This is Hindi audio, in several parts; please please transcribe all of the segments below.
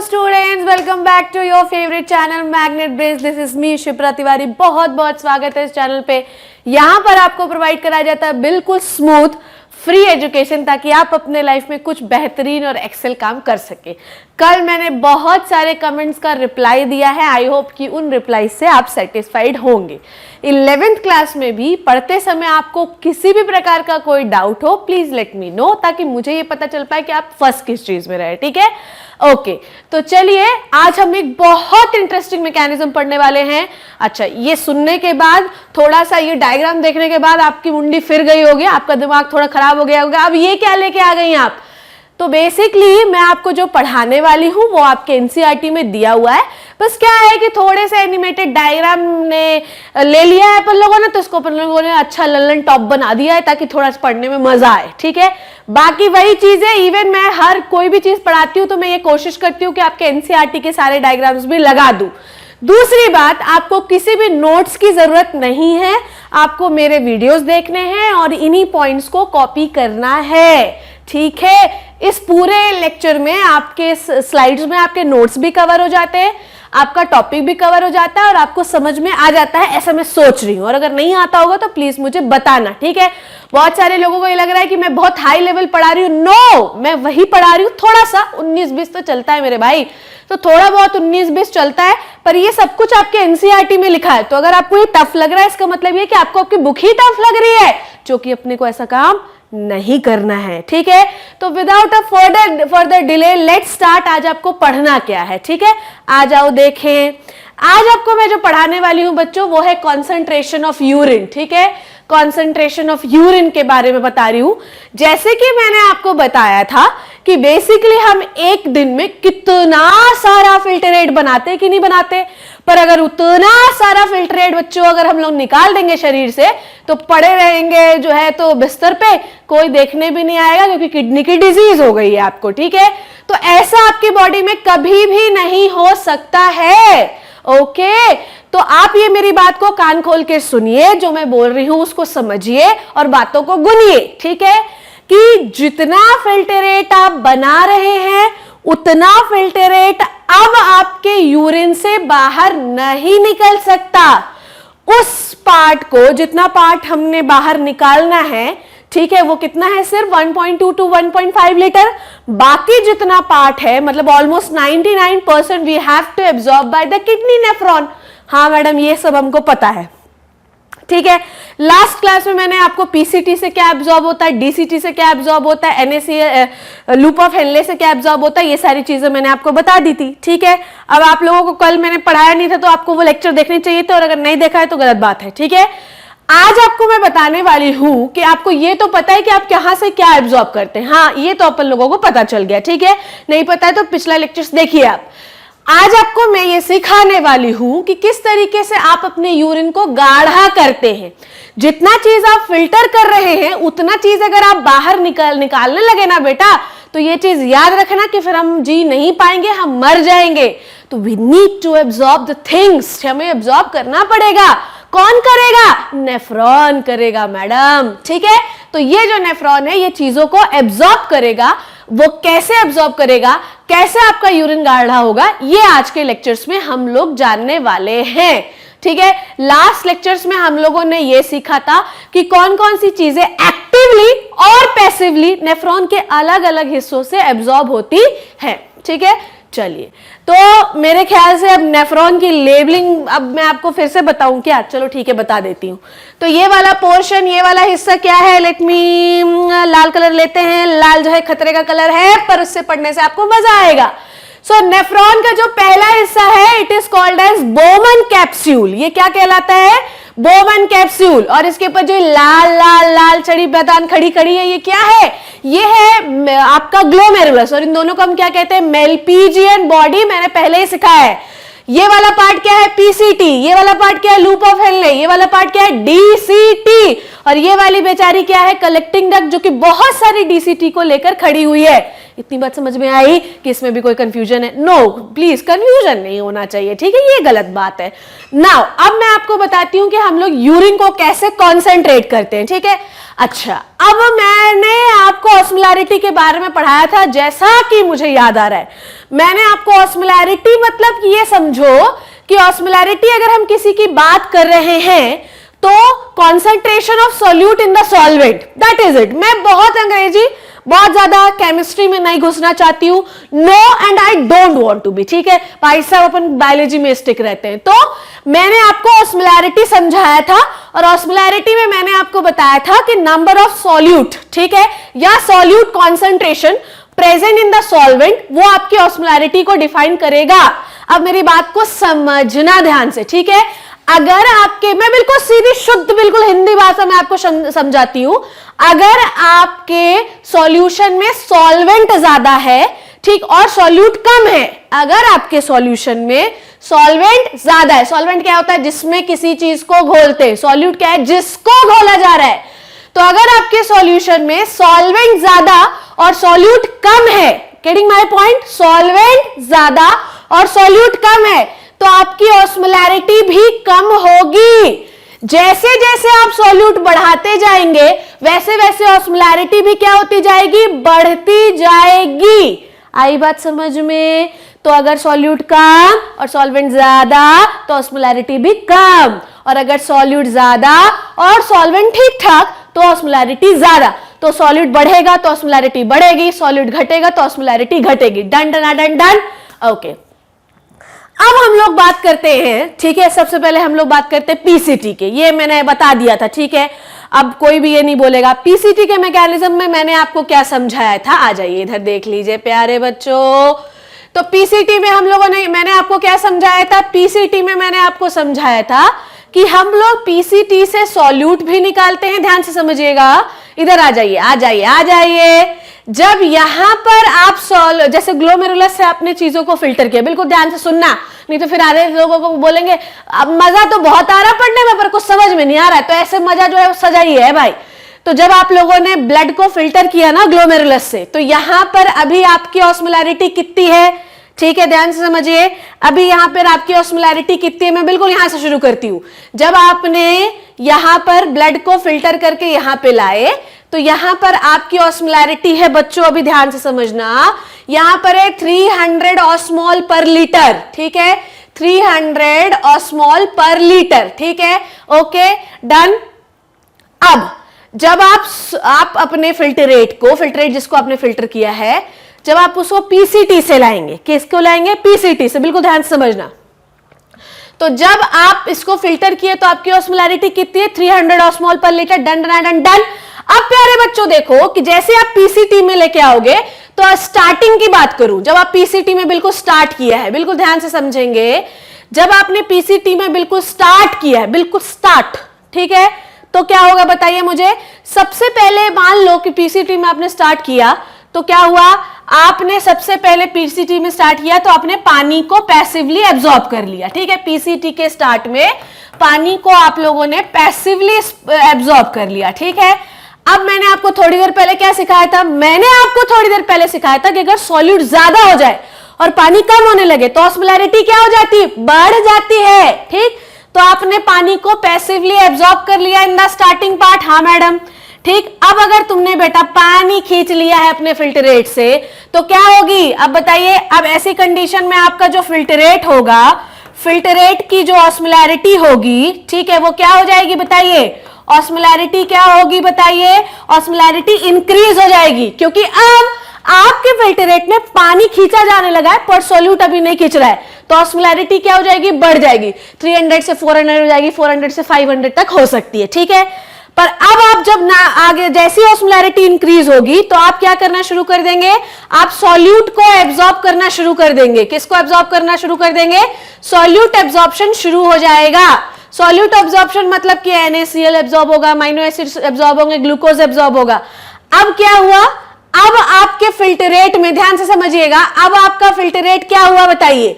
Students, welcome back to your favourite channel magnet brains. This is me Shipra Tiwari. बहुत बहुत स्वागत है इस चैनल पे। यहाँ पर आपको प्रोवाइड कराया जाता है बिल्कुल स्मूथ फ्री एजुकेशन, ताकि आप अपने लाइफ में कुछ बेहतरीन और एक्सेल काम कर सके। कल मैंने बहुत सारे कमेंट्स का रिप्लाई दिया है। आई होप कि उन रिप्लाई से आप सेटिस्फाइड होंगे। 11th क्लास में भी पढ़ते समय आपको किसी भी प्रकार का कोई डाउट हो, प्लीज लेट मी नो, ताकि मुझे ये पता चल पाए कि आप फर्स्ट किस चीज में रहे। ठीक है, ओके। तो चलिए आज हम एक बहुत इंटरेस्टिंग मैकेनिज्म पढ़ने वाले हैं। अच्छा, ये सुनने के बाद, थोड़ा सा ये डायग्राम देखने के बाद आपकी मुंडी फिर गई होगी, आपका दिमाग थोड़ा खराब हो गया होगा। अब ये क्या लेके आ गई आप? तो बेसिकली मैं आपको जो पढ़ाने वाली हूँ वो आपके एनसीईआरटी में दिया हुआ है। बस क्या है कि थोड़े से एनिमेटेड डायग्राम ने ले लिया है अपन लोगों ने, तो इसको अपन लोगों ने अच्छा लल्लन टॉप बना दिया है ताकि थोड़ा सा पढ़ने में मजा आए। ठीक है, बाकी वही चीज है। इवन मैं हर कोई भी चीज पढ़ाती हूँ तो मैं ये कोशिश करती हूँ कि आपके एनसीईआरटी के सारे डायग्राम्स भी लगा दूं। दूसरी बात, आपको किसी भी नोट्स की जरूरत नहीं है, आपको मेरे वीडियोस देखने हैं और इन्हीं पॉइंट्स को कॉपी करना है। ठीक है, इस पूरे लेक्चर में आपके स्लाइड्स में आपके नोट्स भी कवर हो जाते हैं, आपका टॉपिक भी कवर हो जाता है और आपको समझ में आ जाता है, ऐसा मैं सोच रही हूँ। और अगर नहीं आता होगा तो प्लीज मुझे बताना। ठीक है, बहुत सारे लोगों को ये लग रहा है कि मैं बहुत हाई लेवल पढ़ा रही हूँ। नो, मैं वही पढ़ा रही हूँ, थोड़ा सा 19-20 तो चलता है मेरे भाई। तो थोड़ा बहुत 19-20 चलता है, पर ये सब कुछ आपके एनसीईआरटी में लिखा है। तो अगर आपको ये टफ लग रहा है, इसका मतलब ये कि आपको आपकी बुक ही टफ लग रही है, जो कि अपने को ऐसा काम नहीं करना है। ठीक है, तो without a further delay let's start. आज आपको पढ़ना क्या है? ठीक है, आ जाओ देखें। आज आपको मैं जो पढ़ाने वाली हूं बच्चों, वो है कॉन्सेंट्रेशन ऑफ यूरिन। ठीक है, कॉन्सेंट्रेशन ऑफ यूरिन के बारे में बता रही हूं। जैसे कि मैंने आपको बताया था कि बेसिकली हम एक दिन में कितना सारा फिल्टरेट बनाते कि नहीं बनाते, पर अगर उतना सारा फिल्टरेट बच्चों अगर हम लोग निकाल देंगे शरीर से, तो पड़े रहेंगे जो है तो बिस्तर पे, कोई देखने भी नहीं आएगा, क्योंकि किडनी की डिजीज हो गई है आपको। ठीक है, तो ऐसा आपकी बॉडी में कभी भी नहीं हो सकता है। ओके, तो आप ये मेरी बात को कान खोल के सुनिए, जो मैं बोल रही हूं उसको समझिए और बातों को गुनिए। ठीक है, कि जितना फिल्टरेट आप बना रहे हैं उतना फिल्टरेट अब आपके यूरिन से बाहर नहीं निकल सकता। उस पार्ट को, जितना पार्ट हमने बाहर निकालना है, ठीक है, वो कितना है? सिर्फ 1.2 to 1.5 लीटर। बाकी जितना पार्ट है, मतलब almost 99% we have to absorb by the kidney nephron. हाँ मैडम, ये सब हमको पता है। ठीक है, लास्ट क्लास में मैंने आपको पीसीटी से क्या एब्जॉर्ब होता है, डीसीटी से क्या एब्जॉर्ब होता है, एनएसी लूप ऑफ हेनले से क्या एब्जॉर्ब होता है, ये सारी चीजें मैंने आपको बता दी थी। ठीक है, अब आप लोगों को कल मैंने पढ़ाया नहीं था तो आपको वो लेक्चर देखने चाहिए थे, और अगर नहीं देखा है तो गलत बात है। ठीक है, आज आपको मैं बताने वाली हूं कि आपको ये तो पता है कि आप कहां से क्या एब्जॉर्ब करते हैं। हाँ, ये तो अपन लोगों को पता चल गया। ठीक है, नहीं पता है तो पिछला लेक्चर्स देखिए आप। आज आपको मैं ये सिखाने वाली हूं कि किस तरीके से आप अपने यूरिन को गाढ़ा करते हैं। जितना चीज आप फिल्टर कर रहे हैं, उतना चीज अगर आप बाहर निकालने लगे ना बेटा, तो ये चीज याद रखना कि फिर हम जी नहीं पाएंगे, हम मर जाएंगे। तो we need to absorb the things, हमें एब्जॉर्ब करना पड़ेगा। कौन करेगा? नेफ्रॉन करेगा मैडम। ठीक है, तो ये जो नेफ्रॉन है ये चीजों को एब्जॉर्ब करेगा। वो कैसे एब्जॉर्ब करेगा, कैसे आपका यूरिन गाढ़ा होगा, ये आज के लेक्चर्स में हम लोग जानने वाले हैं। ठीक है, लास्ट लेक्चर्स में हम लोगों ने ये सीखा था कि कौन कौन सी चीजें एक्टिवली और पैसिवली नेफ्रॉन के अलग अलग हिस्सों से एब्जॉर्ब होती है। ठीक है, चलिए, तो मेरे ख्याल से अब नेफ्रॉन की लेबलिंग अब मैं आपको फिर से बताऊं क्या? चलो ठीक है, बता देती हूं। तो ये वाला पोर्शन, ये वाला हिस्सा क्या है? लेट मी लाल कलर लेते हैं। लाल जो है खतरे का कलर है, पर उससे पढ़ने से आपको मजा आएगा। सो नेफ्रॉन का जो पहला हिस्सा है, it is called as Bowman capsule. ये क्या कहलाता है? Bowman capsule. और इसके ऊपर जो लाल लाल लाल चढ़ी मैदान खड़ी खड़ी है, ये क्या है? ये है आपका ग्लोमेरुलस, और इन दोनों को हम क्या कहते हैं? Malpighian body. मैंने पहले ही सिखाया है। ये वाला पार्ट क्या है? पीसीटी। ये वाला पार्ट क्या है? Loop of Henle. ये वाला पार्ट क्या है? डीसीटी। और ये वाली बेचारी क्या है? कलेक्टिंग डक्ट, जो कि बहुत सारी डीसीटी को लेकर खड़ी हुई है। इतनी बात समझ में आई कि इसमें भी कोई कंफ्यूजन है? नो, प्लीज कंफ्यूजन नहीं होना चाहिए, ठीक है, ये गलत बात है। नाउ अब मैं आपको बताती हूं कि हम लोग यूरिन को कैसे कॉन्सेंट्रेट करते हैं, ठीक है। अच्छा, अब मैंने आपको ऑस्मोलैरिटी के बारे में पढ़ाया था, जैसा कि मुझे याद आ रहा है। मैंने आपको ऑस्मोलैरिटी मतलब ये समझो कि ऑस्मोलैरिटी अगर हम किसी की बात कर रहे हैं तो concentration of solute in the solvent, that is it. मैं बहुत ज्यादा केमिस्ट्री में नहीं घुसना चाहती हूं, no and I don't want to be, ठीक है। भाई साहब अपन बायोलॉजी में स्टिक रहते हैं। तो मैंने आपको ऑस्मोलैरिटी समझाया था, और ऑस्मोलैरिटी में मैंने आपको बताया था कि नंबर ऑफ सॉल्यूट, ठीक है, या solute concentration present in the solvent, वो आपकी ऑस्मोलैरिटी को डिफाइन करेगा। अब मेरी बात को समझना ध्यान से, ठीक है। अगर आपके, मैं बिल्कुल सीधी शुद्ध बिल्कुल हिंदी भाषा में आपको समझाती हूं, अगर आपके सॉल्यूशन में सॉल्वेंट ज्यादा है, ठीक, और सॉल्यूट कम है, अगर आपके सॉल्यूशन में सॉल्वेंट ज्यादा है, सॉल्वेंट क्या होता है? जिसमें किसी चीज को घोलते हैं, सॉल्यूट क्या है? जिसको घोला जा रहा है। तो अगर आपके सॉल्यूशन में सॉल्वेंट ज्यादा और सॉल्यूट कम है, गेटिंग माय पॉइंट, सॉल्वेंट ज्यादा और सॉल्यूट कम है, तो आपकी ऑस्मोलैरिटी भी कम होगी। जैसे जैसे आप सॉल्यूट बढ़ाते जाएंगे वैसे वैसे ऑस्मोलैरिटी भी क्या होती जाएगी? बढ़ती जाएगी। आई बात समझ में? तो अगर सॉल्यूट कम और सॉल्वेंट ज्यादा तो ऑस्मोलैरिटी भी कम, और अगर सॉल्यूट ज्यादा और सॉल्वेंट ठीक ठाक तो ऑस्मोलैरिटी ज्यादा। तो सॉल्यूट बढ़ेगा तो ऑस्मोलैरिटी बढ़ेगी, सॉल्यूट घटेगा तो ऑस्मोलैरिटी घटेगी। Done done done done, okay. अब हम लोग बात करते हैं, ठीक है, सबसे पहले हम लोग बात करते हैं पीसीटी के। ये मैंने बता दिया था, ठीक है, अब कोई भी ये नहीं बोलेगा। पीसीटी के मैकेनिज्म में मैंने आपको क्या समझाया था, आ जाइए इधर देख लीजिए प्यारे बच्चों। तो पीसीटी में हम लोगों ने, मैंने आपको क्या समझाया था? पीसीटी में मैंने आपको समझाया था कि हम लोग पीसीटी से सॉल्यूट भी निकालते हैं। ध्यान से समझिएगा, इधर आ जाइए आ जाइए आ जाइए। जब यहां पर आप जैसे ग्लोमेरुलस से अपने चीजों को फिल्टर किया, बिल्कुल ध्यान से सुनना, नहीं तो फिर आधे लोगों को बोलेंगे अब मजा तो बहुत आ रहा पढ़ने में पर कुछ समझ में नहीं आ रहा है। तो ऐसे मजा जो है वो सजा ही है भाई। तो जब आप लोगों ने ब्लड को फिल्टर किया ना ग्लोमेरुलस से, तो यहां पर अभी आपकी ऑस्मोलैरिटी कितनी है? ठीक है, ध्यान से समझिए। अभी यहां पर आपकी ऑस्मोलैरिटी कितनी है? मैं बिल्कुल यहां से शुरू करती हूं। जब आपने यहां पर ब्लड को फिल्टर करके यहां पे लाए तो यहां पर आपकी ऑस्मोलैरिटी है बच्चों, अभी ध्यान से समझना, यहां पर है 300 ऑस्मोल पर लीटर, ठीक है, 300 ऑस्मोल पर लीटर, ठीक है, ओके डन। अब जब आप अपने फिल्टरेट जिसको आपने फिल्टर किया है, जब आप उसको पीसीटी से लाएंगे, किसको लाएंगे? पीसीटी से, बिल्कुल ध्यान से समझना। तो जब आप इसको फिल्टर किए तो आपकी ऑस्मोलैरिटी कितनी है? 300 ऑस्मोल पर litre. Done done done done. अब प्यारे बच्चों देखो कि जैसे आप पीसीटी में लेके आओगे, तो स्टार्टिंग की बात करूं, जब आप पीसीटी में बिल्कुल स्टार्ट किया है, बिल्कुल ध्यान से समझेंगे, जब आपने पीसीटी में बिल्कुल स्टार्ट किया है, बिल्कुल स्टार्ट, ठीक है, तो क्या होगा बताइए मुझे। सबसे पहले मान लो कि पीसीटी में आपने स्टार्ट किया, तो क्या हुआ? आपने सबसे पहले पीसीटी में स्टार्ट किया तो आपने पानी को पैसिवली एब्जॉर्ब कर लिया, ठीक है, पीसीटी के स्टार्ट में पानी को आप लोगों ने पैसिवली एब्जॉर्ब कर लिया, ठीक है। अब मैंने आपको थोड़ी देर पहले क्या सिखाया था? मैंने आपको थोड़ी देर पहले सिखाया था कि अगर सॉल्यूट ज्यादा हो जाए और पानी कम होने लगे तो ऑस्मोलैरिटी क्या हो जाती है? बढ़ जाती है, ठीक। तो आपने पानी को पैसिवली एब्जॉर्ब कर लिया इन द स्टार्टिंग पार्ट, हाँ मैडम, ठीक। अब अगर तुमने बेटा पानी खींच लिया है अपने फिल्टरेट से तो क्या होगी? अब बताइए। अब ऐसी कंडीशन में आपका जो फिल्टरेट होगा, फिल्टरेट की जो ऑस्मोलैरिटी होगी, ठीक है, वो क्या हो जाएगी बताइए? ऑस्मोलैरिटी क्या होगी बताइए? ऑस्मोलैरिटी इंक्रीज हो जाएगी, क्योंकि अब आपके फिल्टरेट में पानी खींचा जाने लगा है पर सॉल्यूट अभी नहीं खींच रहा है, तो ऑस्मोलैरिटी क्या हो जाएगी? बढ़ जाएगी। 300 से 400 हो जाएगी, 400 से 500 तक हो सकती है, ठीक है। पर अब आप जब ना आगे जैसी ऑस्मोलैरिटी इंक्रीज होगी तो आप क्या करना शुरू कर देंगे? आप सॉल्यूट को एब्जॉर्ब करना शुरू कर देंगे। किसको एब्जॉर्ब करना शुरू कर देंगे? सॉल्यूट एब्जॉर्प्शन शुरू हो जाएगा। सॉल्यूट एब्जॉर्प्शन मतलब कि NaCl एब्जॉर्ब होगा, अमीनो एसिड्स एब्जॉर्ब होंगे, ग्लूकोज एब्जॉर्ब होगा। अब क्या हुआ? अब आपके फिल्टरेट में, ध्यान से समझिएगा, अब आपका फिल्टरेट क्या हुआ बताइए?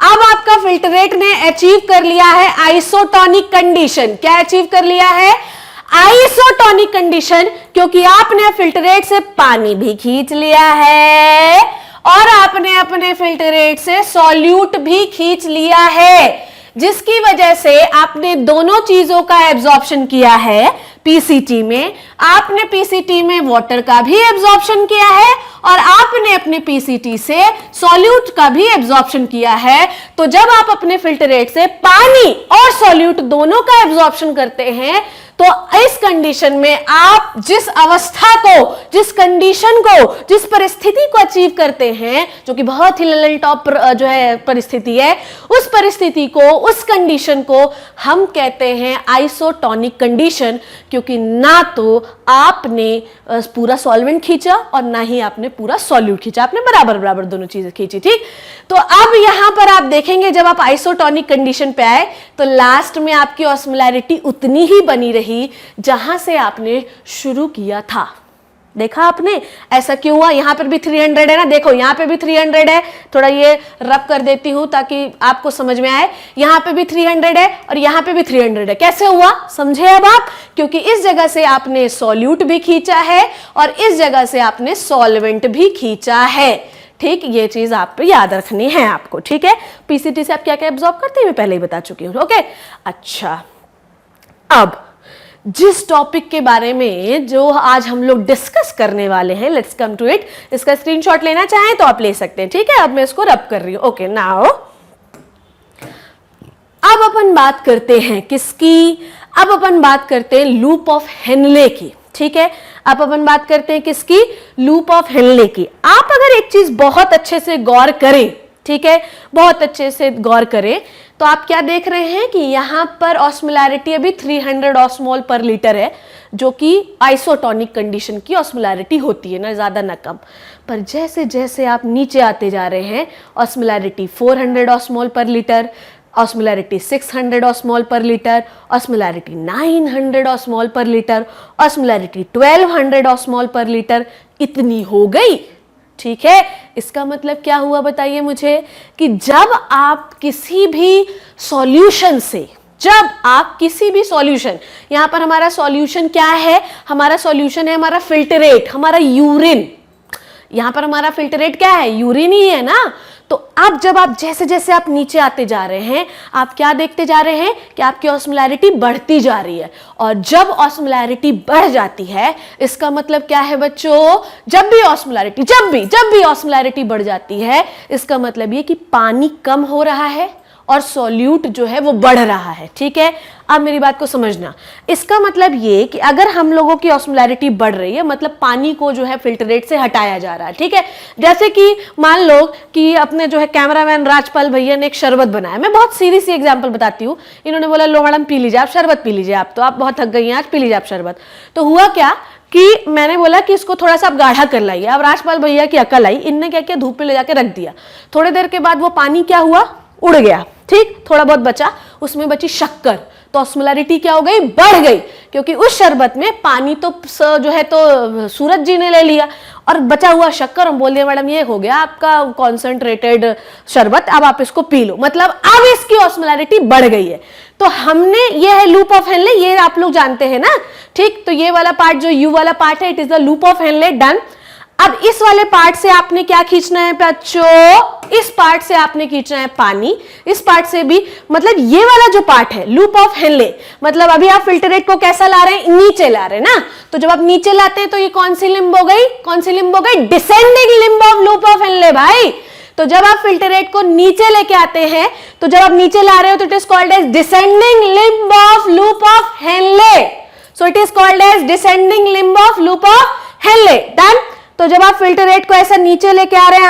अब आपका फिल्टरेट ने अचीव कर लिया है आइसोटोनिक कंडीशन। क्या अचीव कर लिया है? आइसोटोनिक कंडीशन, क्योंकि आपने फिल्टरेट से पानी भी खींच लिया है और आपने अपने फिल्टरेट से सॉल्यूट भी खींच लिया है, जिसकी वजह से आपने दोनों चीजों का एब्जॉर्प्शन किया है पीसीटी में। आपने पीसीटी में वाटर का भी एब्जॉर्प्शन किया है और आपने अपने पीसीटी से सॉल्यूट का भी एब्जॉर्प्शन किया है। तो जब आप अपने फिल्टरेट से पानी और सॉल्यूट दोनों का एब्जॉर्प्शन करते हैं तो इस कंडीशन में आप जिस अवस्था को, जिस कंडीशन को, जिस परिस्थिति को अचीव करते हैं, जो कि बहुत ही ललन टॉप जो है परिस्थिति है, उस परिस्थिति को, उस कंडीशन को हम कहते हैं आइसोटोनिक कंडीशन, क्योंकि ना तो आपने पूरा सॉल्वेंट खींचा और ना ही आपने पूरा सॉल्यूट खींचा, आपने बराबर बराबर दोनों चीजें खींची। ठीक, तो अब यहां पर आप देखेंगे जब आप आइसोटोनिक कंडीशन पे आए तो लास्ट में आपकी ऑस्मोलैरिटी उतनी ही बनी रही जहां से आपने शुरू किया था। देखा आपने ऐसा क्यों हुआ? यहां पर भी 300 है ना, देखो यहां पे भी 300 है, थोड़ा ये रब कर देती हूं ताकि आपको समझ में आए। यहां पे भी 300 है और यहां पे भी 300 है। कैसे हुआ समझे अब आप? क्योंकि इस जगह से आपने सॉल्यूट भी खींचा है और इस जगह से आपने सॉल्वेंट भी खींचा है। ठीक, ये चीज आप पे याद रखनी है आपको। ठीक है, पीसीटी से आप क्या क्या एब्जॉर्ब करते हैं मैं पहले ही बता चुकी हूं। ओके, अच्छा, अब जिस टॉपिक के बारे में जो आज हम लोग डिस्कस करने वाले हैं, लेट्स कम टू इट। इसका स्क्रीनशॉट लेना चाहें तो आप ले सकते हैं। ठीक है, अब मैं इसको रब कर रही हूं। ओके, नाउ अब अपन बात करते हैं किसकी? अब अपन बात करते हैं लूप ऑफ हेनले की। ठीक है, अब अपन बात करते हैं किसकी? लूप ऑफ हेनले की। आप अगर एक चीज बहुत अच्छे से गौर करें, ठीक है, बहुत अच्छे से गौर करें, तो आप क्या देख रहे हैं कि यहां पर ऑस्मोलैरिटी अभी 300 ऑस्मोल पर लीटर है, जो कि आइसोटोनिक कंडीशन की ऑस्मोलैरिटी होती है, ना ज्यादा ना कम। पर जैसे जैसे आप नीचे आते जा रहे हैं, ऑस्मोलैरिटी 400 ऑस्मोल पर लीटर, ऑस्मोलैरिटी 600 ऑस्मोल पर लीटर, ऑस्मोलैरिटी 900 ऑस्मोल पर लीटर, ऑस्मोलैरिटी 1200 ऑस्मोल पर लीटर, इतनी हो गई। ठीक है, इसका मतलब क्या हुआ बताइए मुझे? कि जब आप किसी भी सॉल्यूशन से, जब आप किसी भी सॉल्यूशन, यहां पर हमारा सॉल्यूशन क्या है? हमारा सॉल्यूशन है हमारा फिल्टरेट, हमारा यूरिन। यहां पर हमारा फिल्टरेट क्या है? यूरिन ही है ना। तो अब जब आप जैसे जैसे आप नीचे आते जा रहे हैं, आप क्या देखते जा रहे हैं कि आपकी ऑस्मोलैरिटी बढ़ती जा रही है। और जब ऑस्मोलैरिटी बढ़ जाती है, इसका मतलब क्या है बच्चों? जब भी ऑस्मोलैरिटी बढ़ जाती है, इसका मतलब ये कि पानी कम हो रहा है और सॉल्यूट जो है वो बढ़ रहा है। ठीक है, अब मेरी बात को समझना। इसका मतलब ये कि अगर हम लोगों की ऑस्मोलैरिटी बढ़ रही है, मतलब पानी को जो है फिल्टरेट से हटाया जा रहा है। ठीक है, जैसे कि मान लो कि अपने जो है कैमरामैन राजपाल भैया ने एक शरबत बनाया। मैं बहुत सीधी सी एग्जांपल बताती हूँ। इन्होंने बोला लो मैडम पी लीजिए आप शरबत, पी लीजिए आप, तो आप बहुत थक गई हैं आज, पी लीजिए आप शरबत। तो हुआ क्या कि मैंने बोला कि इसको थोड़ा सा आप गाढ़ा कर लाइए। अब राजपाल भैया की अकल आई, इनने क्या किया, धूप पे ले जाके रख दिया। थोड़ी देर के बाद वो पानी क्या हुआ? उड़ गया। ठीक, थोड़ा बहुत बचा, उसमें बची शक्कर, तो ऑस्मोलैरिटी क्या हो गई? बढ़ गई, क्योंकि उस शरबत में पानी तो जो है तो सूरज जी ने ले लिया और बचा हुआ शक्कर। हम बोल दिए मैडम ये हो गया आपका कॉन्सेंट्रेटेड शरबत, अब आप इसको पी लो, मतलब अब इसकी ऑस्मोलैरिटी बढ़ गई है। तो हमने, ये है लूप ऑफ हेनले, ये आप लोग जानते हैं ना। ठीक, तो ये वाला पार्ट जो यू वाला पार्ट है, it is the loop of Henle, done. अब इस वाले पार्ट से आपने क्या खींचना है बच्चों? इस पार्ट से आपने खींचना है पानी, इस पार्ट से भी, मतलब ये वाला जो पार्ट है लूप ऑफ हेनले, मतलब अभी आप फिल्टरेट को कैसा ला रहे हैं? नीचे ला रहे हैं ना। तो जब आप नीचे लाते हैं तो ये कौन सी लिंब हो गई? कौन सी लिंब हो गई? Descending limb of loop of Henley भाई। तो जब आप फिल्टरेट को नीचे लेके आते हैं, तो जब आप नीचे ला रहे हो तो it is called as descending limb of loop of Henle. So it is called as descending limb of loop of Henle, done. तो जब आप फिल्टरेट को ऐसा नीचे लेके आ रहे हैं,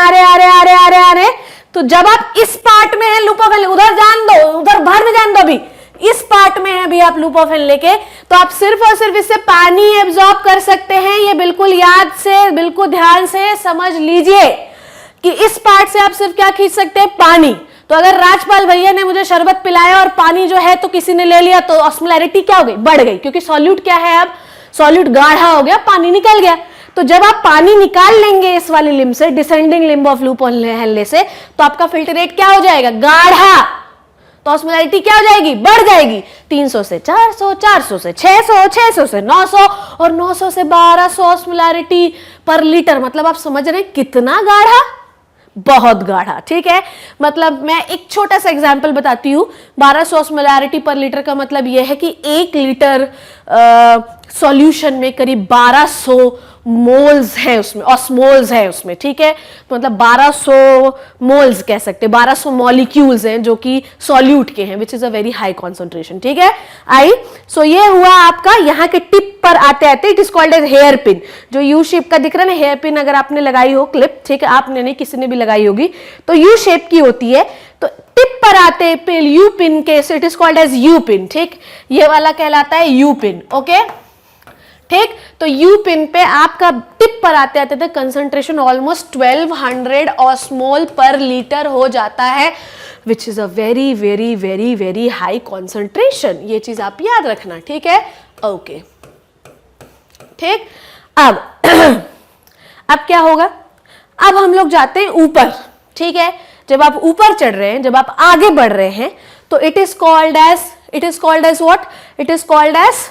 तो जब आप इस पार्ट में है लूप ऑफ हेनले, उधर जान दो, उधर बाहर में जान दो, अभी इस पार्ट में है अभी आप लूप ऑफ हेनले के, तो आप सिर्फ और सिर्फ इससे पानी एब्जॉर्ब कर सकते हैं। ये बिल्कुल याद से, बिल्कुल ध्यान से समझ लीजिए कि इस पार्ट से आप सिर्फ क्या खींच सकते हैं? पानी। तो अगर राजपाल भैया ने मुझे शरबत पिलाया और पानी जो है तो किसी ने ले लिया, तो ऑस्मोलैरिटी क्या हो गई? बढ़ गई, क्योंकि सॉल्यूट क्या है? अब सॉल्यूट गाढ़ा हो गया, पानी निकल गया। तो जब आप पानी निकाल लेंगे इस वाली लिंब से, descending limb of loop of Henle से, तो आपका फिल्टरेट क्या हो जाएगा? गाढ़ा। तो ऑस्मोलैरिटी क्या हो जाएगी, बढ़ जाएगी। 300 से 400, 400 से 600, 600 से 900 और 900 से 1200 ऑस्मोलैरिटी पर लीटर। मतलब आप समझ रहे हैं कितना गाढ़ा, बहुत गाढ़ा। ठीक है, मतलब मैं एक छोटा सा एग्जांपल बताती हूँ। 1200 ऑस्मोलैरिटी पर लीटर का मतलब यह है कि 1 लीटर सॉल्यूशन में करीब 1200 मोल्स है उसमें, ऑस्मोल्स है उसमें। ठीक है, तो मतलब 1200 मोल्स कह सकते हैं, 1200 मॉलिक्यूल्स हैं जो कि सॉल्यूट के हैं, which is a very high concentration. ठीक है, आई सो ये हुआ आपका यहाँ के टिप पर आते आते, it is called as hairpin. जो यू शेप का दिख रहा है ना, हेयर पिन अगर आपने लगाई हो क्लिप, ठीक है, आपने नहीं किसी ने भी लगाई होगी, तो यू शेप की होती है। तो टिप पर आते पे यू पिन के, it is called as U pin. ठीक, ये वाला कहलाता है यू पिन। ओके, ठीक, तो यू पिन पे आपका टिप पर आते आते तक कंसंट्रेशन ऑलमोस्ट 1200 ऑस्मोल पर लीटर हो जाता है, which is a very very very very high concentration. ये चीज आप याद रखना। ठीक है, ओके, ठीक। अब अब क्या होगा, अब हम लोग जाते हैं ऊपर। ठीक है, जब आप ऊपर चढ़ रहे हैं, जब आप आगे बढ़ रहे हैं, तो it is called as what, it is called as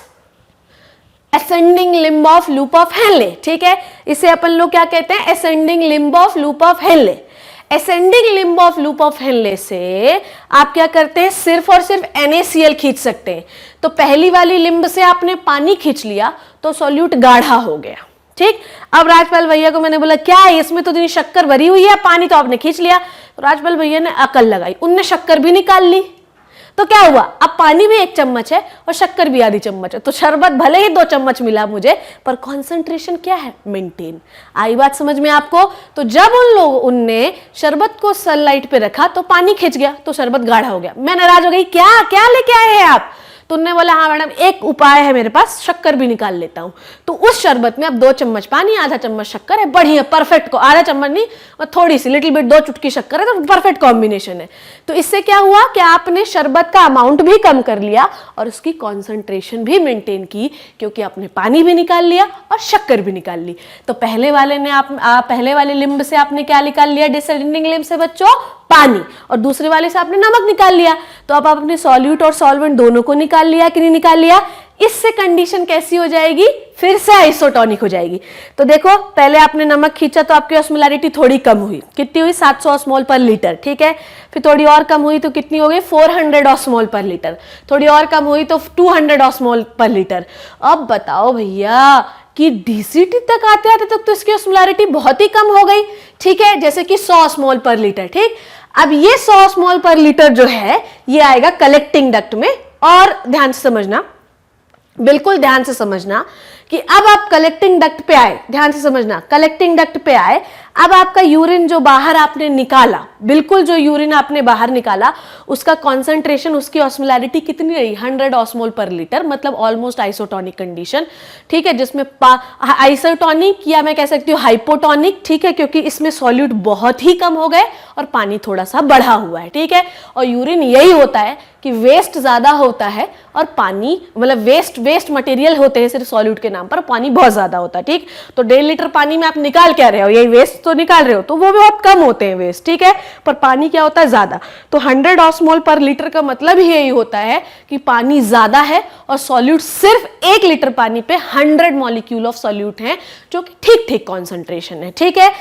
ascending limb of loop of Henle. ठीक है, इसे अपन लोग क्या कहते हैं, ascending limb of loop of Henle. Ascending limb of loop of Henle से आप क्या करते हैं, सिर्फ और सिर्फ NaCl खींच सकते हैं। तो पहली वाली लिम्ब से आपने पानी खींच लिया तो सॉल्यूट गाढ़ा हो गया। ठीक, अब राजपाल भैया को मैंने बोला क्या है इसमें, तो इतनी शक्कर भरी हुई है, पानी तो आपने खींच लिया। तो राजपाल भैया ने अकल लगाई, उनने शक्कर भी निकाल ली। तो क्या हुआ, अब पानी भी 1 चम्मच है और शक्कर भी आधी चम्मच है, तो शरबत भले ही 2 चम्मच मिला मुझे, पर कॉन्सेंट्रेशन क्या है, मेंटेन। आई बात समझ में आपको। तो जब उनने शरबत को सनलाइट पे रखा तो पानी खिंच गया, तो शरबत गाढ़ा हो गया। मैं नाराज हो गई, क्या क्या लेके आए हैं आप। तो उन्होंने बोला हाँ मैडम, एक उपाय है मेरे पास, शक्कर भी निकाल लेता हूं। तो उस शरबत में अब 2 चम्मच पानी, आधा चम्मच शक्कर है, बढ़िया परफेक्ट को, आधा चम्मच नहीं और थोड़ी सी लिटिल बिट 2 चुटकी शक्कर है, तो परफेक्ट कॉम्बिनेशन है। तो इससे क्या हुआ कि आपने शरबत का अमाउंट भी कम कर लिया और उसकी कॉन्सेंट्रेशन भी मेंटेन की, क्योंकि आपने पानी भी निकाल लिया और शक्कर भी निकाल ली। तो पहले वाले लिम्ब से आपने क्या निकाल लिया, डिसेंडिंग लिम्ब से बच्चों, पानी, और दूसरे वाले से आपने नमक निकाल लिया। तो अब आप अपने सॉल्यूट और सॉल्वेंट दोनों को निकाल लिया कि नहीं निकाल लिया। इससे कंडीशन कैसी हो जाएगी, फिर से आइसोटोनिक हो जाएगी। तो देखो, पहले आपने नमक खींचा तो आपकी ऑस्मोलैरिटी थोड़ी कम हुई, कितनी हुई, 700 ऑस्मोल पर लीटर। ठीक है, फिर थोड़ी और कम हुई तो कितनी हो गई, 400 ऑस्मोल पर लीटर। थोड़ी और कम हुई तो 200 ऑस्मोल पर लीटर। अब बताओ भैया कि डीसीटी तक आते आते तक तो इसकी ऑस्मोलैरिटी बहुत ही कम हो गई। ठीक है, जैसे कि 100 ऑस्मोल पर लीटर। ठीक, अब ये 100 ऑस्मोल पर लीटर जो है ये आएगा कलेक्टिंग डक्ट में। और ध्यान से समझना, बिल्कुल ध्यान से समझना कि अब आप कलेक्टिंग डक्ट पे आए, ध्यान से समझना, कलेक्टिंग डक्ट पे आए। अब आपका यूरिन जो बाहर आपने निकाला, बिल्कुल जो यूरिन आपने बाहर निकाला, उसका कॉन्सेंट्रेशन, उसकी ऑस्मोलैरिटी कितनी रही, 100 ऑस्मोल पर लीटर, मतलब ऑलमोस्ट आइसोटोनिक कंडीशन। ठीक है, जिसमें आइसोटोनिक या मैं कह सकती हूँ हाइपोटोनिक। ठीक है, क्योंकि इसमें सॉल्यूट बहुत ही कम हो गए और पानी थोड़ा सा बढ़ा हुआ है। ठीक है, और यूरिन यही होता है कि वेस्ट ज्यादा होता है और पानी, मतलब वेस्ट मटेरियल होते हैं सिर्फ सॉल्यूट के नाम पर, पानी बहुत ज्यादा होता है। ठीक, तो 1.5 लीटर पानी में आप निकाल क्या रहे हो, यही वेस्ट तो निकाल रहे हो, तो वो बहुत कम होते हैं वेस्ट। ठीक है, पर पानी क्या होता है, ज्यादा। तो 100 ऑस्मोल पर लीटर का मतलब ही यही होता है कि पानी ज्यादा है और सॉल्यूट सिर्फ 1 लीटर पानी पे 100 मॉलिक्यूल ऑफ सॉल्यूट है, जो कि ठीक ठीक कॉन्सेंट्रेशन है। ठीक है,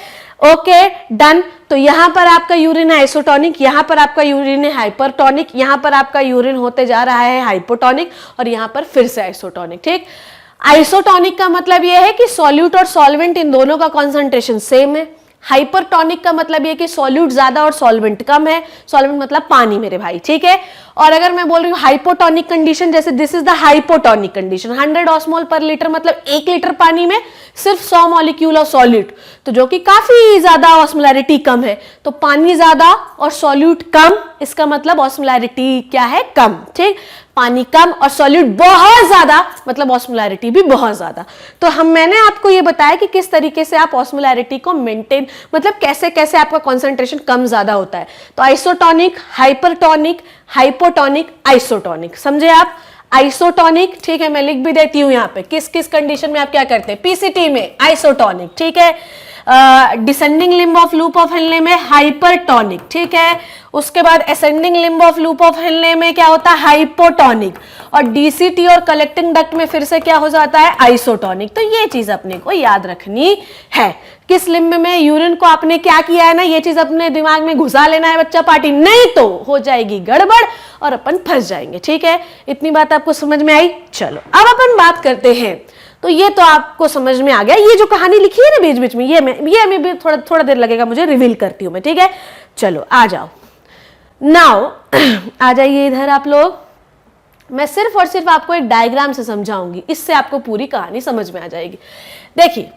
ओके, डन। तो यहां पर आपका यूरिन है आइसोटोनिक, यहां पर आपका यूरिन है हाइपरटोनिक, यहां पर आपका यूरिन होते जा रहा है हाइपोटोनिक और यहां पर फिर से आइसोटोनिक। ठीक, आइसोटोनिक का मतलब यह है कि सॉल्यूट और सॉल्वेंट इन दोनों का कॉन्सेंट्रेशन सेम है। हाइपरटोनिक का मतलब ये कि सॉल्यूट ज्यादा और सॉल्वेंट कम है। सॉल्वेंट मतलब पानी मेरे भाई। ठीक है, और अगर मैं बोल रही हूँ हाइपोटोनिक कंडीशन, जैसे this is the hypotonic condition, 100 osmole पर लीटर मतलब 1 लीटर पानी में सिर्फ 100 मॉलिक्यूल ऑफ सॉल्यूट, तो जो कि काफी ज्यादा ऑस्मोलैरिटी कम है। तो पानी ज्यादा और सॉल्यूट कम, इसका मतलब ऑस्मोलैरिटी क्या है, कम। ठीक, पानी कम और सॉल्यूट बहुत ज्यादा, मतलब ऑस्मोलैरिटी भी बहुत ज्यादा। तो मैंने आपको ये बताया कि किस तरीके से आप ऑस्मोलैरिटी को मेंटेन, मतलब कैसे कैसे आपका कॉन्सेंट्रेशन कम ज्यादा होता है। तो आइसोटोनिक, हाइपरटोनिक, हाइपोटोनिक, आइसोटोनिक, समझे आप। आइसोटोनिक, ठीक है, मैं लिख भी देती हूं यहाँ पे किस किस कंडीशन में आप क्या करते हैं, पीसीटी में आइसोटोनिक। ठीक है, descending limb of loop of Henley में हाइपरटोनिक, ठीक है। उसके बाद ascending limb of loop of Henley में क्या होता है, हाइपोटोनिक। और डीसीटी और कलेक्टिंग डक्ट में फिर से क्या हो जाता है, आइसोटोनिक। तो ये चीज अपने को याद रखनी है। किस लिम्ब में यूरिन को आपने क्या किया है ना, ये चीज अपने दिमाग में घुसा लेना है बच्चा पार्टी, नहीं तो हो जाएगी गड़बड़ और अपन फंस जाएंगे, ठीक है। इतनी बात आपको समझ में आई। चलो अब अपन बात करते हैं। तो ये तो आपको समझ में आ गया। ये जो कहानी लिखी है ना बीच बीच में, ये मैं भी थोड़ा देर लगेगा मुझे, रिवील करती हूं मैं, ठीक है। चलो आ जाओ नाउ आ जाइए इधर आप लोग। मैं सिर्फ और सिर्फ आपको एक डायग्राम से समझाऊंगी, इससे आपको पूरी कहानी समझ में आ जाएगी। देखिए,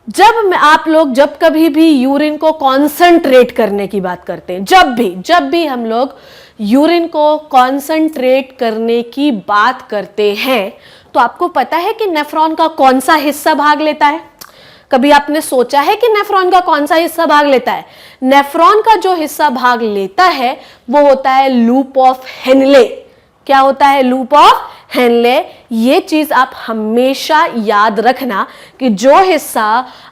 जब कभी भी यूरिन को कॉन्सेंट्रेट करने की बात करते हैं, जब भी हम लोग यूरिन को कॉन्सेंट्रेट करने की बात करते हैं, तो आपको पता है कि नेफ्रॉन का कौन सा हिस्सा भाग लेता है? कभी आपने सोचा है कि नेफ्रॉन का कौन सा हिस्सा भाग लेता है? नेफ्रॉन का जो हिस्सा भाग लेता है वो होता है लूप ऑफ हेनले। क्या होता है? Loop of Henle. ये चीज आप हमेशा याद रखना कि जो हिस्सा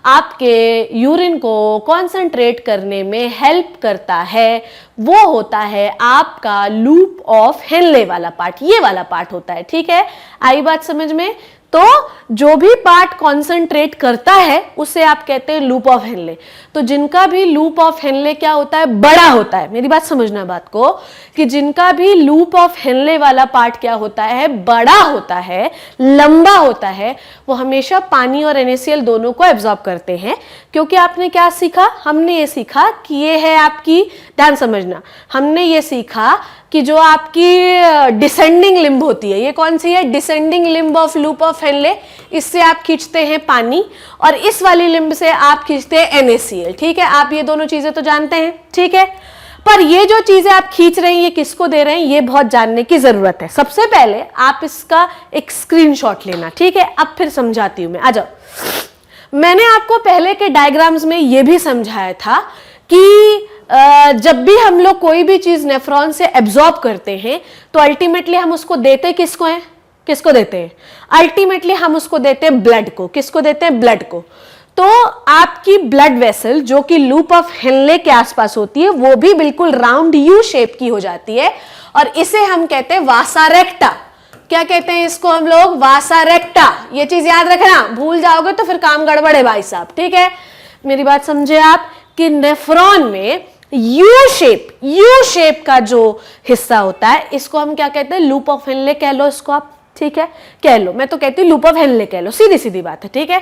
आपके यूरिन को कॉन्सेंट्रेट करने में हेल्प करता है वो होता है आपका लूप ऑफ हेनले वाला पार्ट, ये वाला पार्ट होता है, ठीक है। आई बात समझ में? तो जो भी पार्ट कॉन्सेंट्रेट करता है उसे आप कहते हैं लूप ऑफ हेनले। तो जिनका भी लूप ऑफ हेनले क्या होता है, बड़ा होता है। मेरी बात समझना बात को, कि जिनका भी लूप ऑफ हेनले वाला पार्ट क्या होता है, बड़ा होता है, लंबा होता है, वो हमेशा पानी और NaCl दोनों को एब्जॉर्ब करते हैं। क्योंकि आपने क्या सीखा? हमने ये सीखा कि ये है आपकी, ध्यान समझना, हमने ये सीखा कि जो आपकी डिसेंडिंग लिम्ब होती है, ये कौन सी है? Descending limb of loop of Henley. इससे आप खींचते हैं पानी और इस वाली लिम्ब से आप खींचते हैं NaCl, ठीक है। आप ये दोनों चीजें तो जानते हैं, ठीक है। पर ये जो चीजें आप खींच रहे हैं ये किसको दे रहे हैं, ये बहुत जानने की जरूरत है। सबसे पहले आप इसका एक स्क्रीनशॉट लेना, ठीक है। अब फिर समझाती हूं मैं, आ जाओ। मैंने आपको पहले के डायग्राम्स में ये भी समझाया था कि जब भी हम लोग कोई भी चीज नेफ्रॉन से एब्जॉर्ब करते हैं तो अल्टीमेटली हम उसको देते किसको हैं? किसको देते हैं? अल्टीमेटली हम उसको देते हैं ब्लड को। किसको देते हैं? ब्लड को। तो आपकी ब्लड वेसल जो कि लूप ऑफ हेनले के आसपास होती है वो भी बिल्कुल राउंड यू शेप की हो जाती है और इसे हम कहते हैं वासा रेक्टा। क्या कहते हैं इसको हम लोग? वासा रेक्टा। ये चीज याद रखना, भूल जाओगे तो फिर काम गड़बड़ है भाई साहब, ठीक है। मेरी बात समझे आप कि नेफ्रॉन में यू शेप का जो हिस्सा होता है इसको हम क्या कहते हैं? लूप ऑफ हेनले कह लो इसको आप, ठीक है, कह लो। मैं तो कहती हूँ लूप ऑफ हेनले कह लो, सीधी सीधी बात है, ठीक है।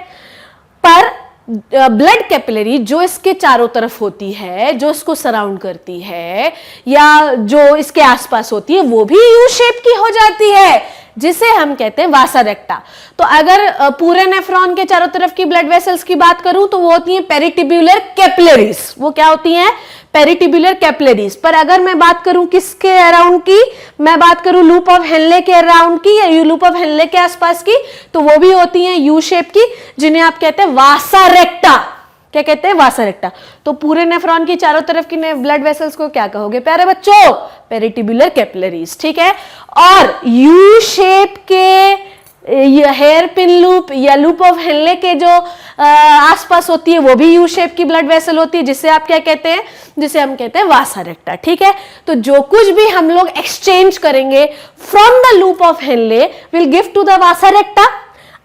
पर ब्लड कैपिलरी जो इसके चारों तरफ होती है, जो इसको सराउंड करती है या जो इसके आसपास होती है, वो भी यू शेप की हो जाती है, जिसे हम कहते हैं वासा रेक्टा। तो अगर पूरे नेफ्रॉन के चारों तरफ की ब्लड वेसल्स की बात करूं तो वो होती हैं पेरिटिब्यूलर कैपिलरीज। वो क्या होती हैं? पेरिटिब्यूलर कैपिलरीज। पर अगर मैं बात करूं किसके अराउंड की, मैं बात करूं लूप ऑफ हेनले के अराउंड की या लूप ऑफ हेनले के आसपास की, तो वो भी होती हैं यू शेप की, जिन्हें आप कहते हैं वासा रेक्टा। क्या कहते हैं? वासा रेक्टा। तो पूरे नेफ्रॉन की चारों तरफ की ब्लड वेसल्स को क्या कहोगे प्यारे बच्चों? पेरिटिब्यूलर कैपिलरीज, ठीक है। और यू शेप के हेयर पिन लूप या लूप ऑफ हेनले के जो आसपास होती है वो भी यू शेप की ब्लड वेसल होती है, जिसे आप क्या कहते हैं? जिसे हम कहते हैं वासा रेक्टा, ठीक है। तो जो कुछ भी हम लोग एक्सचेंज करेंगे from the loop of Henle will give to the vasa recta.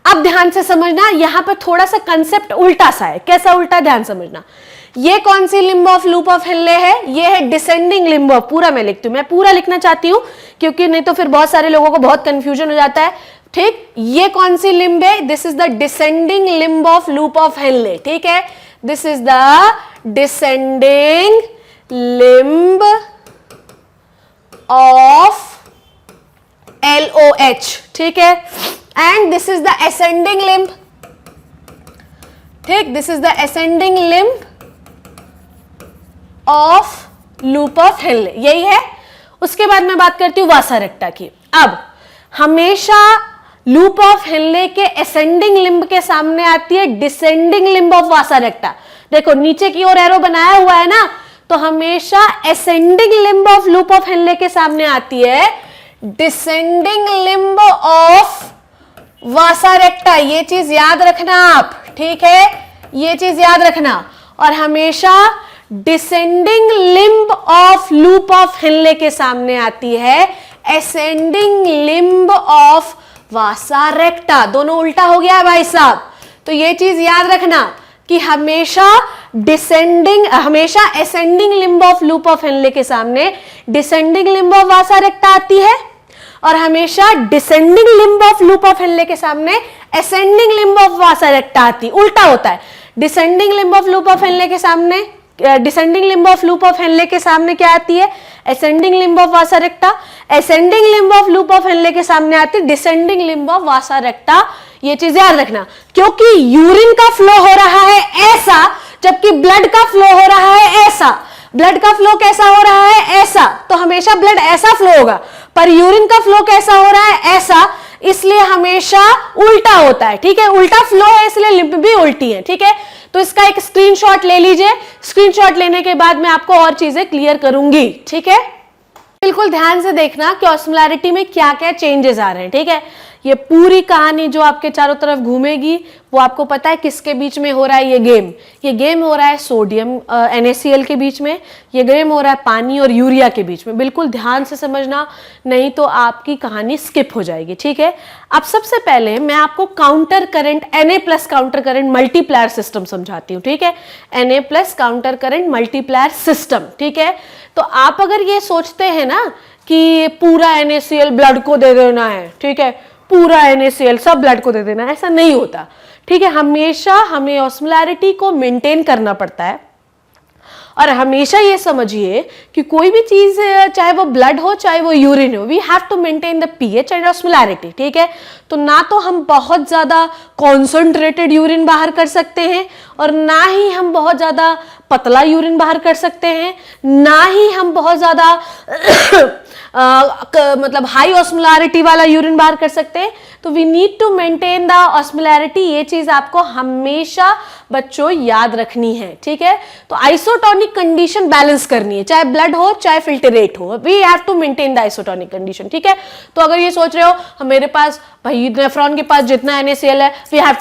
अब ध्यान से समझना, यहां पर थोड़ा सा कंसेप्ट उल्टा सा है। कैसा उल्टा? ध्यान समझना। ये कौन सी limb of loop of Henle है? ये है डिसेंडिंग लिम्ब ऑफ, पूरा मैं लिखती हूं, मैं पूरा लिखना चाहती हूं क्योंकि नहीं तो फिर बहुत सारे लोगों को बहुत कंफ्यूजन हो जाता है, ठीक। ये कौन सी लिम्ब है? This is the descending limb of loop of Henle, ठीक है। This is the descending limb of LOH, ठीक है। And this is the ascending limb, ठीक। This is the ascending limb of loop of Henle, यही है। उसके बाद मैं बात करती हूं वासा रेक्टा की। अब हमेशा लूप ऑफ हेनले के असेंडिंग लिम्ब के सामने आती है डिसेंडिंग लिम्ब ऑफ वासा रेक्टा। देखो नीचे की ओर एरो बनाया हुआ है ना, तो हमेशा ascending limb of loop of Henley के सामने आती है डिसेंडिंग लिम्ब ऑफ वासा रेक्टा। ये चीज याद रखना आप, ठीक है। ये चीज याद रखना। और हमेशा descending limb of loop of Henley के सामने आती है असेंडिंग लिम्ब ऑफ वासा रेक्टा। दोनों उल्टा हो गया है भाई साहब। तो ये चीज याद रखना कि हमेशा ascending limb of loop of Henley के सामने डिसेंडिंग लिम्ब ऑफ वासा रेक्टा आती है, और हमेशा descending limb of loop of Henley के सामने असेंडिंग लिम्ब ऑफ वासा रेक्टा आती है। उल्टा होता है। Descending limb of loop of Henley के सामने descending limb of loop of Henley के सामने क्या आती है? Ascending limb of Vasa रेक्टा। Ascending limb of loop of Henley के सामने आती है डिसेंडिंग लिम्ब ऑफ वासा रेक्टा। ये चीज याद रखना, क्योंकि यूरिन का फ्लो हो रहा है ऐसा, जबकि ब्लड का फ्लो हो रहा है ऐसा। ब्लड का फ्लो कैसा हो रहा है? ऐसा। तो हमेशा ब्लड ऐसा फ्लो होगा, पर यूरिन का फ्लो कैसा हो रहा है? ऐसा। इसलिए हमेशा उल्टा होता है। ठीक है, उल्टा फ्लो है इसलिए लिम्ब भी उल्टी है। ठीक है, तो इसका एक स्क्रीनशॉट ले लीजिए। स्क्रीनशॉट लेने के बाद मैं आपको और चीजें क्लियर करूंगी। ठीक है, बिल्कुल ध्यान से देखना कि ऑस्मोलैरिटी में क्या क्या चेंजेस आ रहे हैं। ठीक है, ये पूरी कहानी जो आपके चारों तरफ घूमेगी वो आपको पता है किसके बीच में हो रहा है? ये गेम हो रहा है सोडियम NaCl के बीच में। ये गेम हो रहा है पानी और यूरिया के बीच में। बिल्कुल ध्यान से समझना, नहीं तो आपकी कहानी स्किप हो जाएगी। ठीक है, अब सबसे पहले मैं आपको counter current Na+ counter current multiplier system समझाती हूँ। ठीक है, Na+ counter current multiplier system. ठीक है, तो आप अगर ये सोचते हैं ना कि पूरा NaCl ब्लड को दे देना है, ठीक है, पूरा NaCl सब ब्लड को दे देना, ऐसा नहीं होता। ठीक है, हमेशा हमें ऑस्मोलैरिटी को मेंटेन करना पड़ता है। और हमेशा ये समझिए कि कोई भी चीज, चाहे वो ब्लड हो चाहे वो यूरिन हो, we have to maintain the pH and osmolarity. ठीक है, तो ना तो हम बहुत ज्यादा कॉन्सेंट्रेटेड यूरिन बाहर कर सकते हैं, और ना ही हम बहुत ज्यादा पतला यूरिन बाहर कर सकते हैं, ना ही हम बहुत ज्यादा मतलब हाई ऑस्मोलैरिटी वाला यूरिन बाहर कर सकते हैं। तो we need to maintain the osmolarity. ये चीज आपको हमेशा बच्चों याद रखनी है। ठीक है, तो आइसोटोनिक कंडीशन बैलेंस करनी है, चाहे ब्लड हो चाहे फिल्टरेट हो, we have to maintain the isotonic condition. ठीक है, तो अगर ये सोच रहे हो मेरे पास भाई नेफ्रॉन के पास जितना NaCl है, we have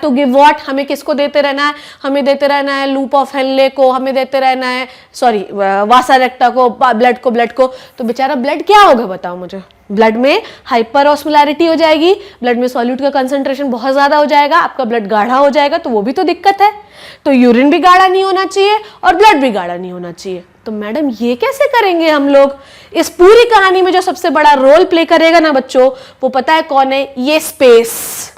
to give what? हमें किसको देते रहना है? हमें देते रहना है लूप ऑफ हेनले को, हमें देते रहना है वासा रेक्टा को, ब्लड को। तो बेचारा ब्लड क्या होगा बताओ मुझे? ब्लड में हाइपर ऑस्मोलैरिटी हो जाएगी, ब्लड में सॉल्यूट का कंसंट्रेशन बहुत ज्यादा हो जाएगा, आपका ब्लड गाढ़ा हो जाएगा, तो वो भी तो दिक्कत है। तो यूरिन भी गाढ़ा नहीं होना चाहिए और ब्लड भी गाढ़ा नहीं होना चाहिए। तो मैडम ये कैसे करेंगे हम लोग? इस पूरी कहानी में जो सबसे बड़ा रोल प्ले करेगा ना बच्चों, वो पता है कौन है? ये स्पेस।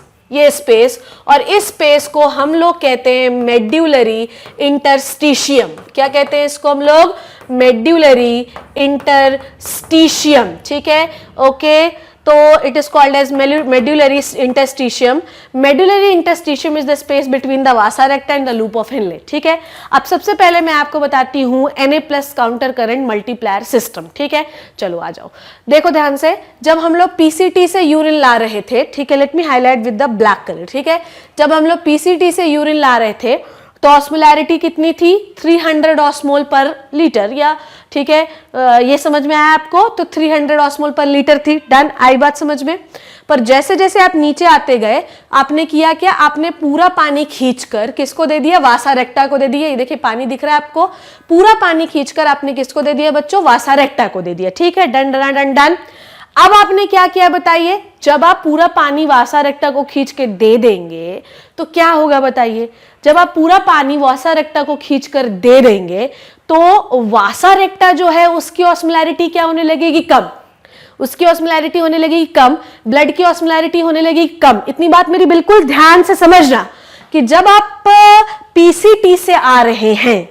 और इस स्पेस को हम लोग कहते हैं मेड्यूलरी इंटरस्टिशियम। क्या कहते हैं इसको हम लोग? Medullary interstitium. ठीक है, ओके, तो it is called as medullary interstitium. Medullary interstitium is the space between the vasa recta and the loop of Henle. ठीक है, अब सबसे पहले मैं आपको बताती हूँ Na+ counter current multiplier system. ठीक है, चलो आ जाओ, देखो ध्यान से। जब हम लोग PCT से यूरिन ला रहे थे, ठीक है, let me highlight with the black colour. ठीक है, जब हम लोग PCT से यूरिन ला रहे थे तो ऑस्मोलैरिटी कितनी थी? 300 ऑस्मोल पर लीटर, या ठीक है, ये समझ में आया आपको? तो 300 ऑस्मोल पर लीटर थी। डन, आई बात समझ में? पर जैसे जैसे आप नीचे आते गए, आपने किया क्या? आपने पूरा पानी खींचकर किसको दे दिया? वासा रेक्टा को दे दिया। ये देखिए पानी दिख रहा है आपको, पूरा पानी खींचकर आपने किसको दे दिया बच्चों? वासा रेक्टा को दे दिया। ठीक है, डन डन डन डन। अब आपने क्या किया बताइए? जब आप पूरा पानी वासा रेक्टा को खींच के दे देंगे तो क्या होगा बताइए? जब आप पूरा पानी वासा रेक्टा को खींचकर दे देंगे तो वासा रेक्टा जो है उसकी ऑस्मोलैरिटी क्या होने लगेगी? कम। उसकी ऑस्मोलैरिटी होने लगेगी कम, ब्लड की ऑस्मोलैरिटी होने लगेगी कम। इतनी बात मेरी बिल्कुल ध्यान से समझना कि जब आप PCT से आ रहे हैं,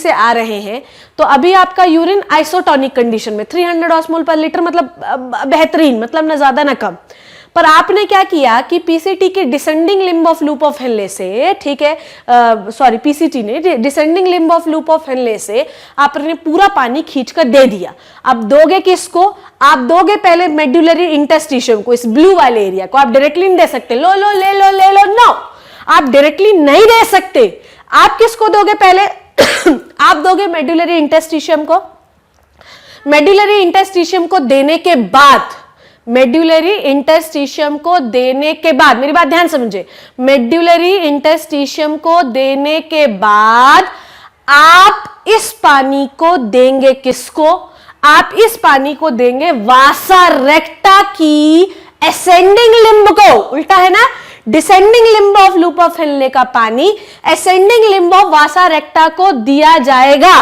आ रहे हैं तो अभी आपका यूरिन आइसोटोनिक कंडीशन में 300 ऑस्मोल पर लीटर, मतलब बेहतरीन, मतलब ना ज्यादा ना कम। पर आपने क्या किया कि PCT के descending limb of loop of Henle से, ठीक है, PCT ने descending limb of loop of Henle से आपने पूरा पानी खींचकर दे दिया। अब दोगे किसको? आप दोगे पहले मेड्यूलरी इंटरस्टिशियम को, इस ब्लू वाले एरिया को। आप डायरेक्टली नहीं दे सकते, लो ले लो, नो, आप डायरेक्टली नहीं दे सकते। आप किसको दोगे पहले? आप दोगे मेड्यूलरी इंटरस्टिशियम को। मेड्यूलरी इंटरस्टिशियम को देने के बाद मेड्यूलरी इंटरस्टिशियम को देने के बाद, मेरी बात ध्यान समझे, मेड्यूलरी इंटरस्टिशियम को देने के बाद आप इस पानी को देंगे किसको? आप इस पानी को देंगे वासा रेक्टा की असेंडिंग लिम्ब को। उल्टा है ना, descending limb of loop of Henley का पानी असेंडिंग लिम्ब ऑफ वासा रेक्टा को दिया जाएगा।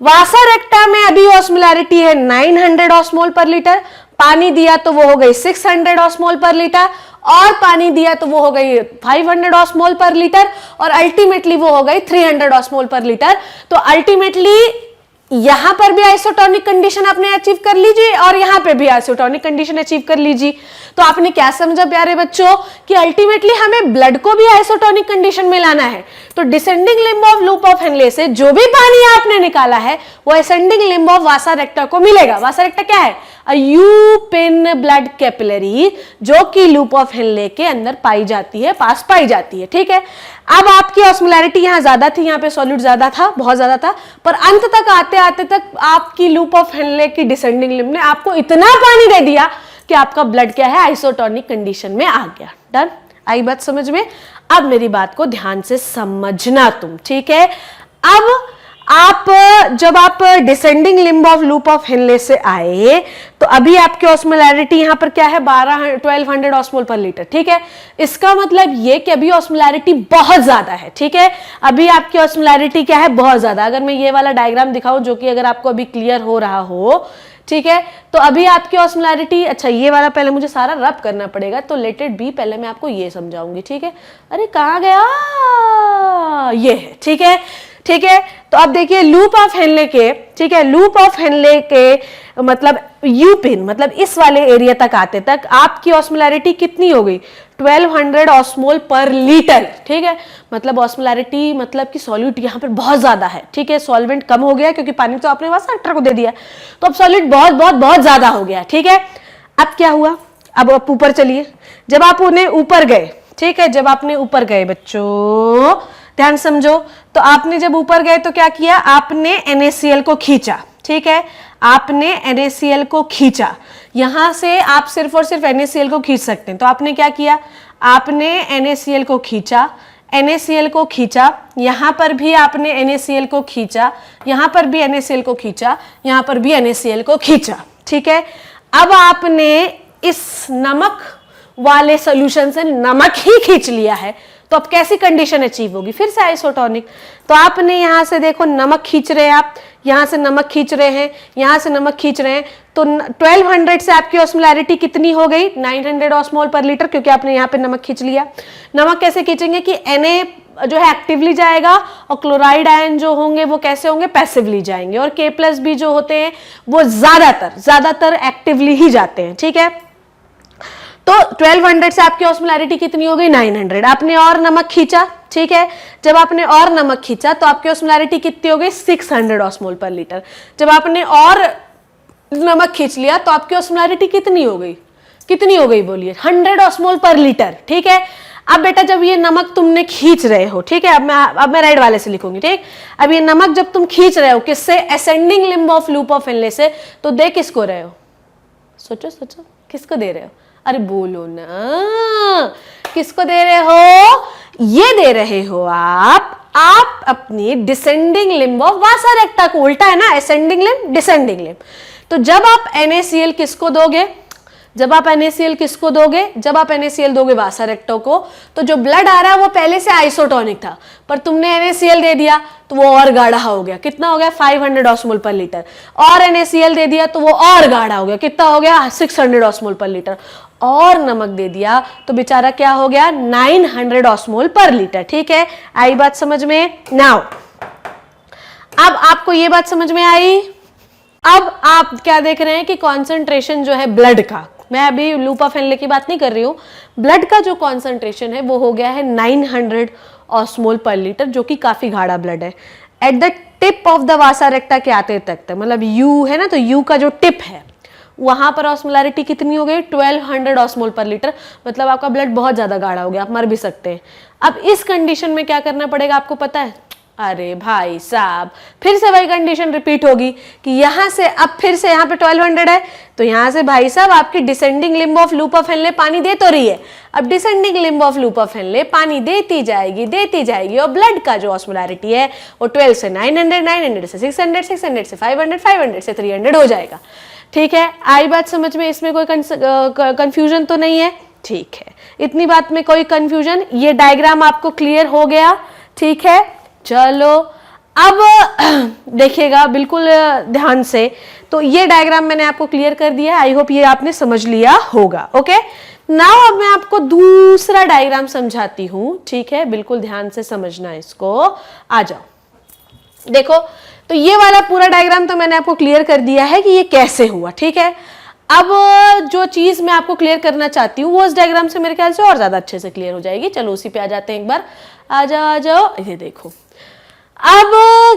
वासा रेक्टा में अभी ऑस्मोलैरिटी है 900 ऑस्मोल पर लीटर, पानी दिया तो वो हो गई 600 ऑस्मोल पर लीटर, और पानी दिया तो वो हो गई 500 ऑस्मोल पर लीटर, और अल्टीमेटली वो हो गई 300 ऑस्मोल पर लीटर। तो अल्टीमेटली यहां पर भी आइसोटोनिक कंडीशन आपने अचीव कर लीजिए और यहां पे भी आइसोटोनिक कंडीशन अचीव कर लीजिए। तो आपने क्या समझा प्यारे बच्चों कि अल्टीमेटली हमें ब्लड को भी आइसोटोनिक कंडीशन में लाना है। तो descending limb of loop of Henle से जो भी पानी आपने निकाला है वो असेंडिंग लिम्ब ऑफ वासा रेक्टा को मिलेगा। वासा रेक्टा क्या है? अ यूपिन ब्लड कैपिलरी, जो कि लूप ऑफ हेनले के अंदर पाई जाती है, पास पाई जाती है। ठीक है, अब आपकी ऑस्मोलैरिटी यहां ज्यादा थी, यहां पे सॉल्यूट ज्यादा था, बहुत ज्यादा था, पर अंत तक आते आते तक आपकी लूप ऑफ हेनले की डिसेंडिंग लिम्ब ने आपको इतना पानी दे दिया कि आपका ब्लड क्या है? आइसोटोनिक कंडीशन में आ गया। डन? आई बात समझ में? अब मेरी बात को ध्यान से समझना तुम, ठीक है। अब आप जब आप descending limb of loop of Henle से आए तो अभी आपकी ऑस्मोलैरिटी यहां पर क्या है? 1200 ऑस्मोल पर लीटर। ठीक है, इसका मतलब ये कि अभी ऑस्मोलैरिटी बहुत ज्यादा है। ठीक है, अभी आपकी ऑस्मोलैरिटी क्या है? बहुत ज्यादा। अगर मैं ये वाला डायग्राम दिखाऊं जो कि अगर आपको अभी क्लियर हो रहा हो, ठीक है, तो अभी आपकी ऑस्मोलैरिटी, अच्छा ये वाला पहले मुझे सारा रब करना पड़ेगा, तो लेट इट बी, पहले मैं आपको ये समझाऊंगी। ठीक है, अरे कहाँ गया? ये है। ठीक है, ठीक है, तो अब देखिए लूप ऑफ हेनले के, ठीक है, लूप ऑफ हेनले के मतलब यूपिन, मतलब इस वाले एरिया तक आते तक आपकी ऑस्मोलैरिटी कितनी हो गई? 1200 ऑस्मोल पर लीटर। ठीक है, मतलब ऑस्मोलैरिटी मतलब कि सॉल्यूट यहाँ पर बहुत ज्यादा है। ठीक है, सॉल्वेंट कम हो गया क्योंकि पानी तो आपने वासा रेक्टा को दे दिया, तो अब सॉल्यूट बहुत बहुत बहुत ज्यादा हो गया। ठीक है, अब क्या हुआ? अब आप ऊपर चलिए। जब आप उन्हें ऊपर गए, ठीक है, जब आपने ऊपर गए बच्चों ध्यान समझो, तो आपने जब ऊपर गए तो क्या किया? आपने NaCl को खींचा। ठीक है, आपने NaCl को खींचा। यहां से आप सिर्फ और सिर्फ NaCl को खींच सकते हैं, तो आपने क्या किया? आपने NaCl को खींचा, NaCl को खींचा, यहां पर भी आपने NaCl को खींचा, यहां पर भी NaCl को खींचा, यहां पर भी NaCl को खींचा। ठीक है, अब आपने इस नमक वाले सॉल्यूशन से नमक ही खींच लिया है, तो अब कैसी कंडीशन अचीव होगी? फिर से आइसोटोनिक। तो आपने यहां से देखो नमक खींच रहे हैं, आप यहां से नमक खींच रहे हैं, यहां से नमक खींच रहे हैं, तो 1200 से आपकी ऑस्मोलैरिटी कितनी हो गई? 900 ऑस्मोल पर लीटर, क्योंकि आपने यहां पे नमक खींच लिया। नमक कैसे खींचेंगे कि Na जो है एक्टिवली जाएगा और क्लोराइड आयन जो होंगे वो कैसे होंगे? पैसिवली जाएंगे, और K+ जो होते हैं वो ज्यादातर एक्टिवली ही जाते हैं। ठीक है, तो 1200 से आपकी ऑस्मोलैरिटी कितनी हो गई? 900। आपने और नमक खींचा। ठीक है, जब आपने और नमक खींचा तो आपकी ऑस्मोलैरिटी कितनी हो गई? 600 ऑस्मोल पर लीटर। जब आपने और नमक खींच लिया तो आपकी ऑस्मोलैरिटी कितनी हो गई? कितनी हो गई बोलिए? 100 ऑस्मोल पर लीटर। ठीक है, अब बेटा जब ये नमक तुमने खींच रहे हो, ठीक है, अब मैं रेड वाले से लिखूंगी। ठीक, अब ये नमक जब तुम खींच रहे हो किससे? Ascending limb of loop of Henle से, तो दे किसको रहे हो? सोचो सोचो, किसको दे रहे हो? अरे बोलो ना, किसको दे रहे हो? ये दे रहे हो आप अपनी डिसेंडिंग लिम्ब ऑफ वासा रेक्टा को। उल्टा है ना, असेंडिंग लिम्ब, डिसेंडिंग लिम्ब। तो जब आप NaCl किसको दोगे? जब आप NaCl किसको दोगे? जब आप NaCl दोगे वासा रेक्टा को, तो जो ब्लड आ रहा है वो पहले से आइसोटोनिक था, पर तुमने NaCl दे दिया तो वो और गाढ़ा हो गया। कितना हो गया? 500 ऑस्मोल पर लीटर। और NaCl दे दिया तो वो और गाढ़ा हो गया। कितना हो गया? 600 ऑस्मोल पर लीटर। और नमक दे दिया तो बेचारा क्या हो गया? 900 ऑस्मोल पर लीटर। ठीक है, आई बात समझ में? नाउ अब आपको ये बात समझ में आई? अब आप क्या देख रहे हैं कि कॉन्सेंट्रेशन जो है ब्लड का, मैं अभी लूप ऑफ हेनले की बात नहीं कर रही हूं, ब्लड का जो कॉन्सेंट्रेशन है वो हो गया है 900 ऑस्मोल पर लीटर, जो कि काफी गाढ़ा ब्लड है। At the tip of the vasa रेक्टा के आते तक, मतलब यू है ना, तो यू का जो टिप है वहां पर ऑस्मोलैरिटी कितनी हो गई? 1200 ऑस्मोल पर लीटर। मतलब आपका ब्लड बहुत ज्यादा गाढ़ा हो गया, आप मर भी सकते हैं। अब इस कंडीशन में क्या करना पड़ेगा आपको पता है? अरे भाई साहब, फिर से वही कंडीशन रिपीट होगी कि यहां से अब फिर से यहाँ पे 1200 है, तो यहां से भाई साहब आपकी descending limb of loop of Henley पानी दे तो रही है। अब descending limb of loop of Henley पानी देती जाएगी और ब्लड का जो ऑस्मोलैरिटी है वो 12 से 900, 900 से 600, 600 से 500, 500 से 300 हो जाएगा। ठीक है, आई बात समझ में? इसमें कोई कंफ्यूजन तो नहीं है? ठीक है, इतनी बात में कोई कंफ्यूजन? ये डायग्राम आपको क्लियर हो गया? ठीक है, चलो अब देखिएगा बिल्कुल ध्यान से। तो ये डायग्राम मैंने आपको क्लियर कर दिया है, आई होप ये आपने समझ लिया होगा। ओके, नाउ अब मैं आपको दूसरा डायग्राम समझाती हूं। ठीक है, बिल्कुल ध्यान से समझना इसको। आ जाओ, देखो, तो ये वाला पूरा डायग्राम तो मैंने आपको क्लियर कर दिया है कि ये कैसे हुआ। ठीक है, अब जो चीज मैं आपको क्लियर करना चाहती हूँ वो इस डायग्राम से मेरे ख्याल से और ज्यादा अच्छे से क्लियर हो जाएगी। चलो उसी पे आ जाते हैं एक बार। आ जाओ, ये देखो, अब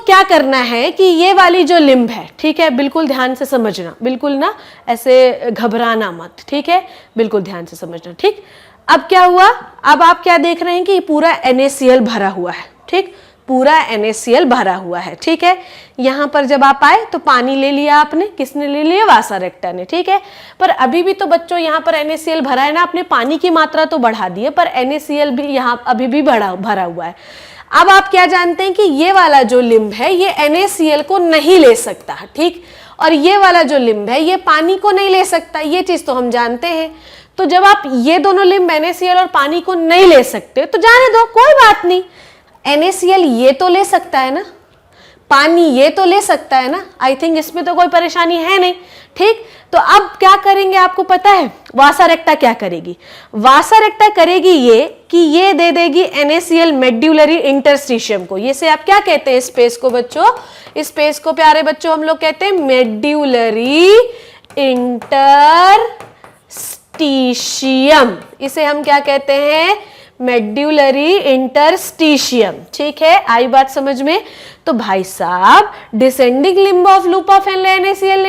क्या करना है कि ये वाली जो लिम्ब है, ठीक है, बिल्कुल ध्यान से समझना, बिल्कुल ना ऐसे घबराना मत। ठीक है, बिल्कुल ध्यान से समझना। ठीक, अब क्या हुआ? अब आप क्या देख रहे हैं कि पूरा NaCl भरा हुआ है। ठीक, पूरा NaCl भरा हुआ है। ठीक है, यहां पर जब आप आए तो पानी ले लिया आपने, किसने ले लिया? वासा रेक्टा ने। ठीक है, पर अभी भी तो बच्चों यहाँ पर NaCl भरा है ना, आपने पानी की मात्रा तो बढ़ा दी है पर NaCl भी यहाँ अभी भी भरा हुआ है। अब आप क्या जानते हैं कि ये वाला जो लिम्ब है ये NaCl को नहीं ले सकता। ठीक, और ये वाला जो लिम्ब है ये पानी को नहीं ले सकता, ये चीज तो हम जानते हैं। तो जब आप ये दोनों लिम्ब NaCl और पानी को नहीं ले सकते तो जाने दो, कोई बात नहीं। NaCl ये तो ले सकता है ना, पानी ये तो ले सकता है ना, आई थिंक इसमें तो कोई परेशानी है नहीं। ठीक, तो अब क्या करेंगे आपको पता है? वासा रेक्टा क्या करेगी? वासा रेक्टा करेगी ये कि ये दे देगी NaCl मेड्यूलरी इंटरस्टिशियम को। ये से आप क्या कहते हैं स्पेस को बच्चों? इस स्पेस को प्यारे बच्चों हम लोग कहते हैं मेड्यूलरी इंटरस्टिशियम। इसे हम क्या कहते हैं? Medullary interstitium. ठीक है, आई बात समझ में? तो भाई साहब descending limb of loop of Henley NaCl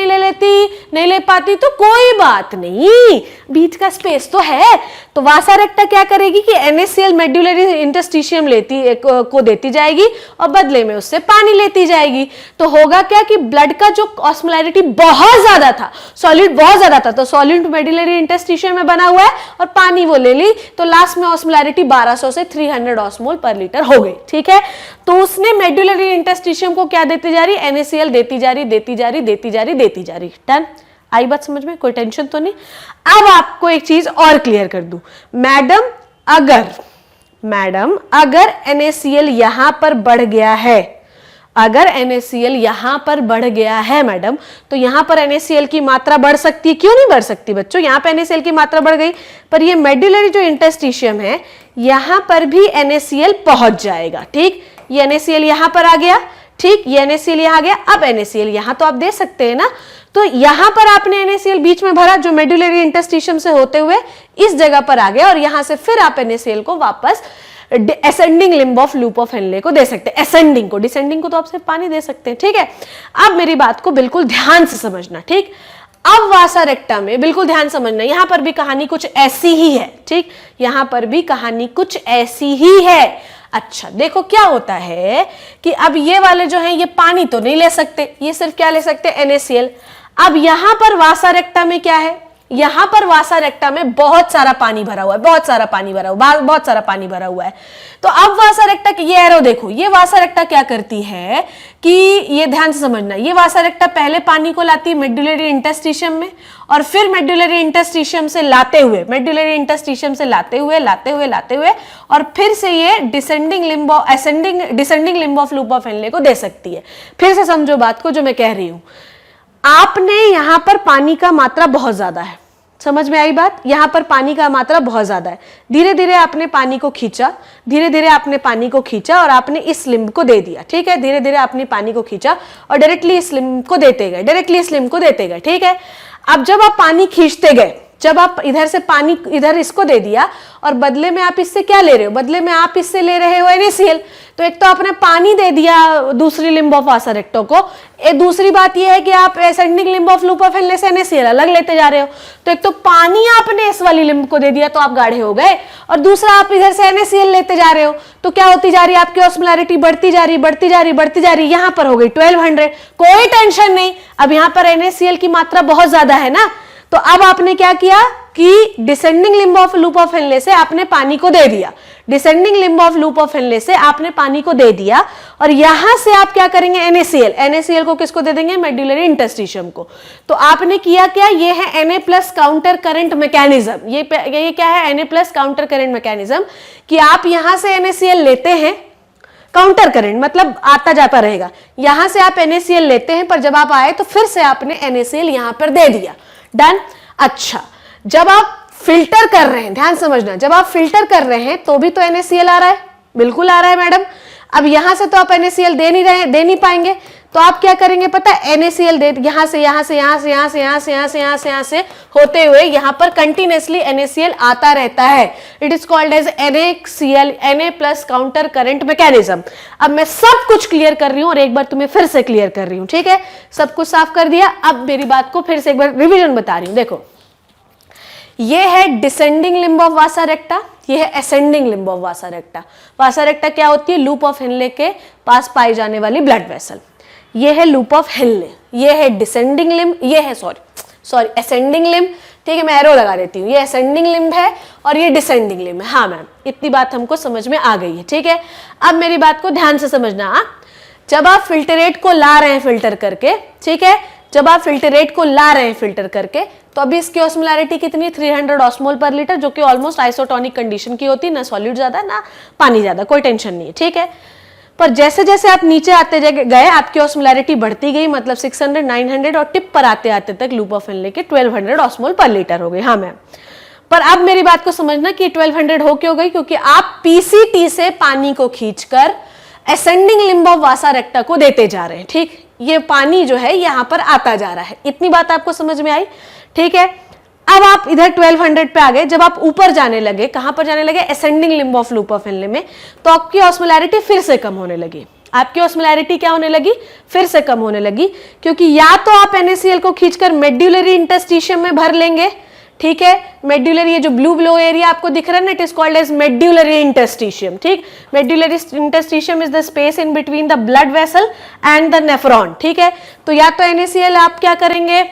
नहीं ले पाती तो कोई बात नहीं, बीच का स्पेस तो है। तो वासा रेक्टा क्या करेगी कि NaCl मेड्यूलरी इंटरस्टिशियम को देती जाएगी और बदले में उससे पानी लेती जाएगी। तो होगा क्या कि ब्लड का जो ऑस्मोलैरिटी बहुत ज्यादा था, सॉलिड बहुत ज्यादा था, तो सॉलिड मेड्यूलरी इंटरस्टिशियम में बना हुआ है और पानी वो ले ली, तो लास्ट में ऑस्मोलैरिटी 1200 से 300 ऑस्मोल पर लीटर हो गई। ठीक है, तो उसने मेड्यूलरी इंटरस्टिशियम को क्या देती जा रही? NaCl देती जा रही। डन? आई बात समझ में? कोई टेंशन तो नहीं? अब आपको एक चीज और क्लियर कर दूं, मैडम अगर NaCl यहां पर बढ़ गया है, अगर NaCl यहां पर बढ़ गया है मैडम, तो यहां पर NaCl की मात्रा बढ़ सकती है, क्यों नहीं बढ़ सकती बच्चों? यहां पे NaCl की मात्रा बढ़ गई, पर ये मेड्यूलरी जो इंटरस्टिशियम है यहां पर भी NaCl पहुंच जाएगा। ठीक, ये NaCl यहां पर आ गया। ठीक, ये NaCl यहां आ गया। अब NaCl यहां तो आप दे सकते हैं ना, तो यहां पर आपने NaCl बीच में भरा जो मेड्यूलरी इंटरस्टिशियम से होते हुए इस जगह पर आ गया और यहां से फिर आप NaCl को वापस ascending limb of loop of Henle को दे सकते हैं। असेंडिंग को, डिसेंडिंग को तो आप सिर्फ पानी दे सकते हैं। ठीक है, अब मेरी बात को बिल्कुल ध्यान से समझना। ठीक, अब वासा रेक्टा में बिल्कुल ध्यान समझना, यहां पर भी कहानी कुछ ऐसी ही है। ठीक, यहां पर भी कहानी कुछ ऐसी ही है। अच्छा, देखो क्या होता है कि अब ये वाले जो हैं ये पानी तो नहीं ले सकते, ये सिर्फ क्या ले सकते? NaCl। अब यहां पर वासा रेक्टा में क्या है? यहां पर वासा रेक्टा में बहुत सारा पानी भरा हुआ है, बहुत सारा पानी भरा हुआ है। तो अब वासा रेक्टा, ये एरो देखो, ये वासा रेक्टा क्या करती है कि ये ध्यान से समझना, ये वासा रेक्टा पहले पानी को लाती है मेड्यूलरी इंटरस्टिशियम में और फिर मेड्यूलरी इंटरस्टिशियम से लाते हुए और फिर से ये descending limb of loop of Henle को दे सकती है। फिर से समझो बात को जो मैं कह रही हूं, आपने यहां पर पानी का मात्रा बहुत ज्यादा है, समझ में आई बात? यहां पर पानी का मात्रा बहुत ज्यादा है। धीरे धीरे आपने पानी को खींचा और आपने इस लिम्ब को दे दिया। ठीक है, धीरे धीरे आपने पानी को खींचा और डायरेक्टली इस लिम्ब को देते गए। ठीक है, अब जब आप पानी खींचते गए जब आप इधर से पानी इधर इसको दे दिया और बदले में आप इससे क्या ले रहे हो, बदले में आप इससे ले रहे हो NaCl। तो एक तो आपने पानी दे दिया दूसरी लिम्ब ऑफ वासा रेक्टा को, दूसरी बात यह है कि आप ascending limb of loop of Henle से NaCl अलग लेते जा रहे हो। तो एक तो पानी आपने इस वाली लिम्ब को दे दिया तो आप गाढ़े हो गए, और दूसरा आप इधर से NaCl लेते जा रहे हो तो क्या होती जा रही है, आपकी ऑस्मोलैरिटी बढ़ती जा रही बढ़ती जा रही बढ़ती जा रही। यहां पर हो गई 1200, कोई टेंशन नहीं, अब यहां पर NaCl की मात्रा बहुत ज्यादा है ना, तो अब आपने क्या किया कि descending limb of loop of Henle से आपने पानी को दे दिया, descending limb of loop of Henle से आपने पानी को दे दिया, और यहां से आप क्या करेंगे NaCl को किसको दे देंगे, मेड्यूलरी इंटरस्टिशियम को। तो आपने किया क्या, ये है Na plus counter current mechanism, ये क्या है Na plus counter current mechanism, कि आप यहां से NaCl लेते हैं, काउंटर करंट मतलब आता जाता रहेगा, यहां से आप NaCl लेते हैं, पर जब आप आए तो फिर से आपने NaCl यहां पर दे दिया, डन। अच्छा, जब आप फिल्टर कर रहे हैं, ध्यान समझना, जब आप फिल्टर कर रहे हैं तो भी तो NaCl आ रहा है, बिल्कुल आ रहा है मैडम। अब यहां से तो आप NaCl दे नहीं पाएंगे, तो आप क्या करेंगे पता है, NaCl दे यहां से होते हुए यहां पर कंटिन्यूअसली NaCl आता रहता है। It is called as NaCl, Na plus counter current mechanism. अब मैं सब कुछ क्लियर कर रही हूं और एक बार तुम्हें फिर से क्लियर कर रही हूं, ठीक है, सब कुछ साफ कर दिया। अब मेरी बात को फिर से एक बार रिविजन बता रही हूं। देखो, ये है डिसेंडिंग लिम्ब ऑफ वासा रेक्टा, ये है असेंडिंग लिम्ब ऑफ वासा रेक्टा। वासा रेक्टा क्या होती है, लूप ऑफ हेनले के पास पाई जाने वाली ब्लड वेसल। ये है लूप ऑफ हेनले, ये है डिसेंडिंग लिम्ब, ये है सॉरी असेंडिंग लिम्ब, ठीक है, मैं एरो लगा देती हूँ, ये असेंडिंग लिम्ब है और ये डिसेंडिंग लिम्ब है। हाँ मैम, इतनी बात हमको समझ में आ गई है, ठीक है। अब मेरी बात को ध्यान से समझना, जब आप फिल्टरेट को ला रहे हैं फिल्टर करके, ठीक है, जब आप फिल्टरेट को ला रहे हैं फिल्टर करके, तो अभी इसकी ऑस्मोलैरिटी कितनी, 300 ऑस्मोल पर लीटर, जो कि ऑलमोस्ट आइसोटोनिक कंडीशन की होती है, ना सॉल्यूट ज्यादा ना पानी ज्यादा, कोई टेंशन नहीं है, ठीक है। पर जैसे जैसे आप नीचे आते गए आपकी ऑस्मोलैरिटी बढ़ती गई, मतलब 600, 900 और टिप पर आते आते तक लूप ऑफ हेनले के 1200 ऑस्मोल पर लीटर हो गए। हाँ मैम, पर अब मेरी बात को समझना कि 1200 हो क्यों गई, क्योंकि आप पीसीटी से पानी को खींचकर असेंडिंग लिम्ब ऑफ वासा रेक्टा को देते जा रहे हैं, ठीक, ये पानी जो है यहां पर आता जा रहा है। इतनी बात आपको समझ में आई, ठीक है। अब आप इधर 1200 पे आ गए, जब आप ऊपर जाने लगे, कहां पर जाने लगे, ascending limb of loop of Henley में, तो आपकी ऑस्मोलैरिटी फिर से कम होने लगी। आपकी ऑस्मोलैरिटी क्या होने लगी, फिर से कम होने लगी, क्योंकि या तो आप NaCl को खींचकर मेड्यूलरी इंटरस्टिशियम में भर लेंगे, ठीक है, मेड्यूलरी, ये जो ब्लू एरिया आपको दिख रहा है ना, it is called as medullary interstitium, ठीक। Medullary interstitium is the space in between the blood vessel and the nephron, ठीक है। तो या तो NaCl आप क्या करेंगे,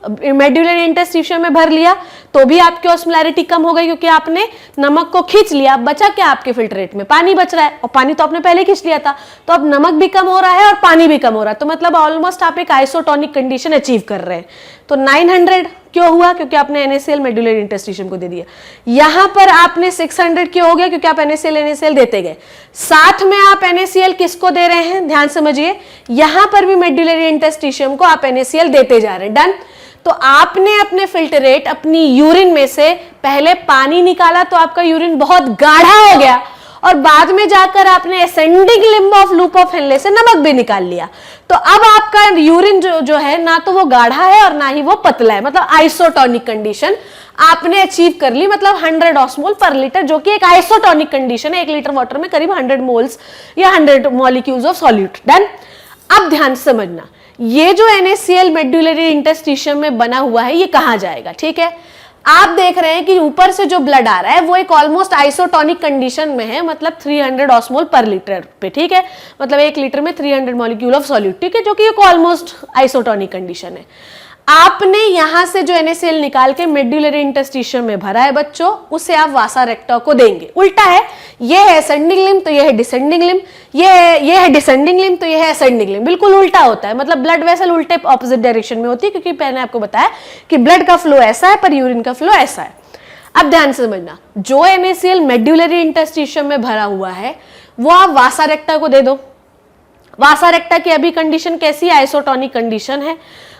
मेड्यूलरी इंटरस्टिशियम में भर लिया, तो भी आपकी ऑस्मोलैरिटी कम हो गई, क्योंकि आपने नमक को खींच लिया। बचा क्या आपके फिल्टरेट में, पानी बच रहा है, और पानी तो आपने पहले खींच लिया था, तो अब नमक भी कम हो रहा है और पानी भी कम हो रहा है, तो मतलब ऑलमोस्ट आप एक आइसोटोनिक कंडीशन अचीव कर रहे हैं। तो 900 क्यों हुआ, क्योंकि आपने NaCl मेड्यूलरी इंटरस्टिशियम को दे दिया। यहां पर आपने 600 क्यों हो गया, क्योंकि आप NaCl देते गए। साथ में आप NaCl किसको दे रहे हैं, ध्यान समझिए, यहां पर भी मेड्यूलरी इंटरस्टिशियम को आप NaCl देते जा रहे हैं, डन। तो आपने अपने फिल्टरेट, अपनी यूरिन में से पहले पानी निकाला, तो आपका यूरिन बहुत गाढ़ा हो गया, और बाद में जाकर आपने ascending limb of loop of Henle से नमक भी निकाल लिया। तो अब आपका यूरिन जो है ना तो वो गाढ़ा है और ना ही वो पतला है, मतलब आइसोटोनिक कंडीशन आपने अचीव कर ली, मतलब 100 ऑस्मोल पर लीटर, जो कि एक आइसोटोनिक कंडीशन है। 1 लीटर वाटर में करीब 100 मोल्स या 100 मॉलिक्यूल्स ऑफ सॉल्यूट, डन। अब ध्यान से समझना, ये जो NaCl मेड्यूलरी इंटरस्टिशियम में बना हुआ है, ये कहां जाएगा, ठीक है। आप देख रहे हैं कि ऊपर से जो ब्लड आ रहा है वो एक ऑलमोस्ट आइसोटोनिक कंडीशन में है, मतलब 300 ऑस्मोल पर लीटर पे, ठीक है, मतलब 1 लीटर में 300 मॉलिक्यूल ऑफ सॉल्यूट, ठीक है, जो कि एक ऑलमोस्ट आइसोटोनिक कंडीशन है। आपने यहां से जो NaCl निकाल के मेड्यूलरी इंटरस्टिशियम में भरा है बच्चों, उसे आप वासा रेक्टा को देंगे। उल्टा है, ये है असेंडिंग लिम्ब तो ये है डिसेंडिंग लिम्ब, ये है डिसेंडिंग लिम्ब तो ये है असेंडिंग लिम्ब, बिल्कुल उल्टा होता है, मतलब ब्लड वेसल उल्टे ऑपोजिट डायरेक्शन में होती है, क्योंकि मैंने आपको बताया कि ब्लड का फ्लो ऐसा है पर यूरिन का फ्लो ऐसा है। अब ध्यान से समझना, जो NaCl मेड्यूलरी इंटरस्टिशियम में भरा हुआ है वो आप वासा रेक्टा को दे दो। वासा रेक्टा की अभी कंडीशन कैसी है, आइसोटोनिक कंडीशन है,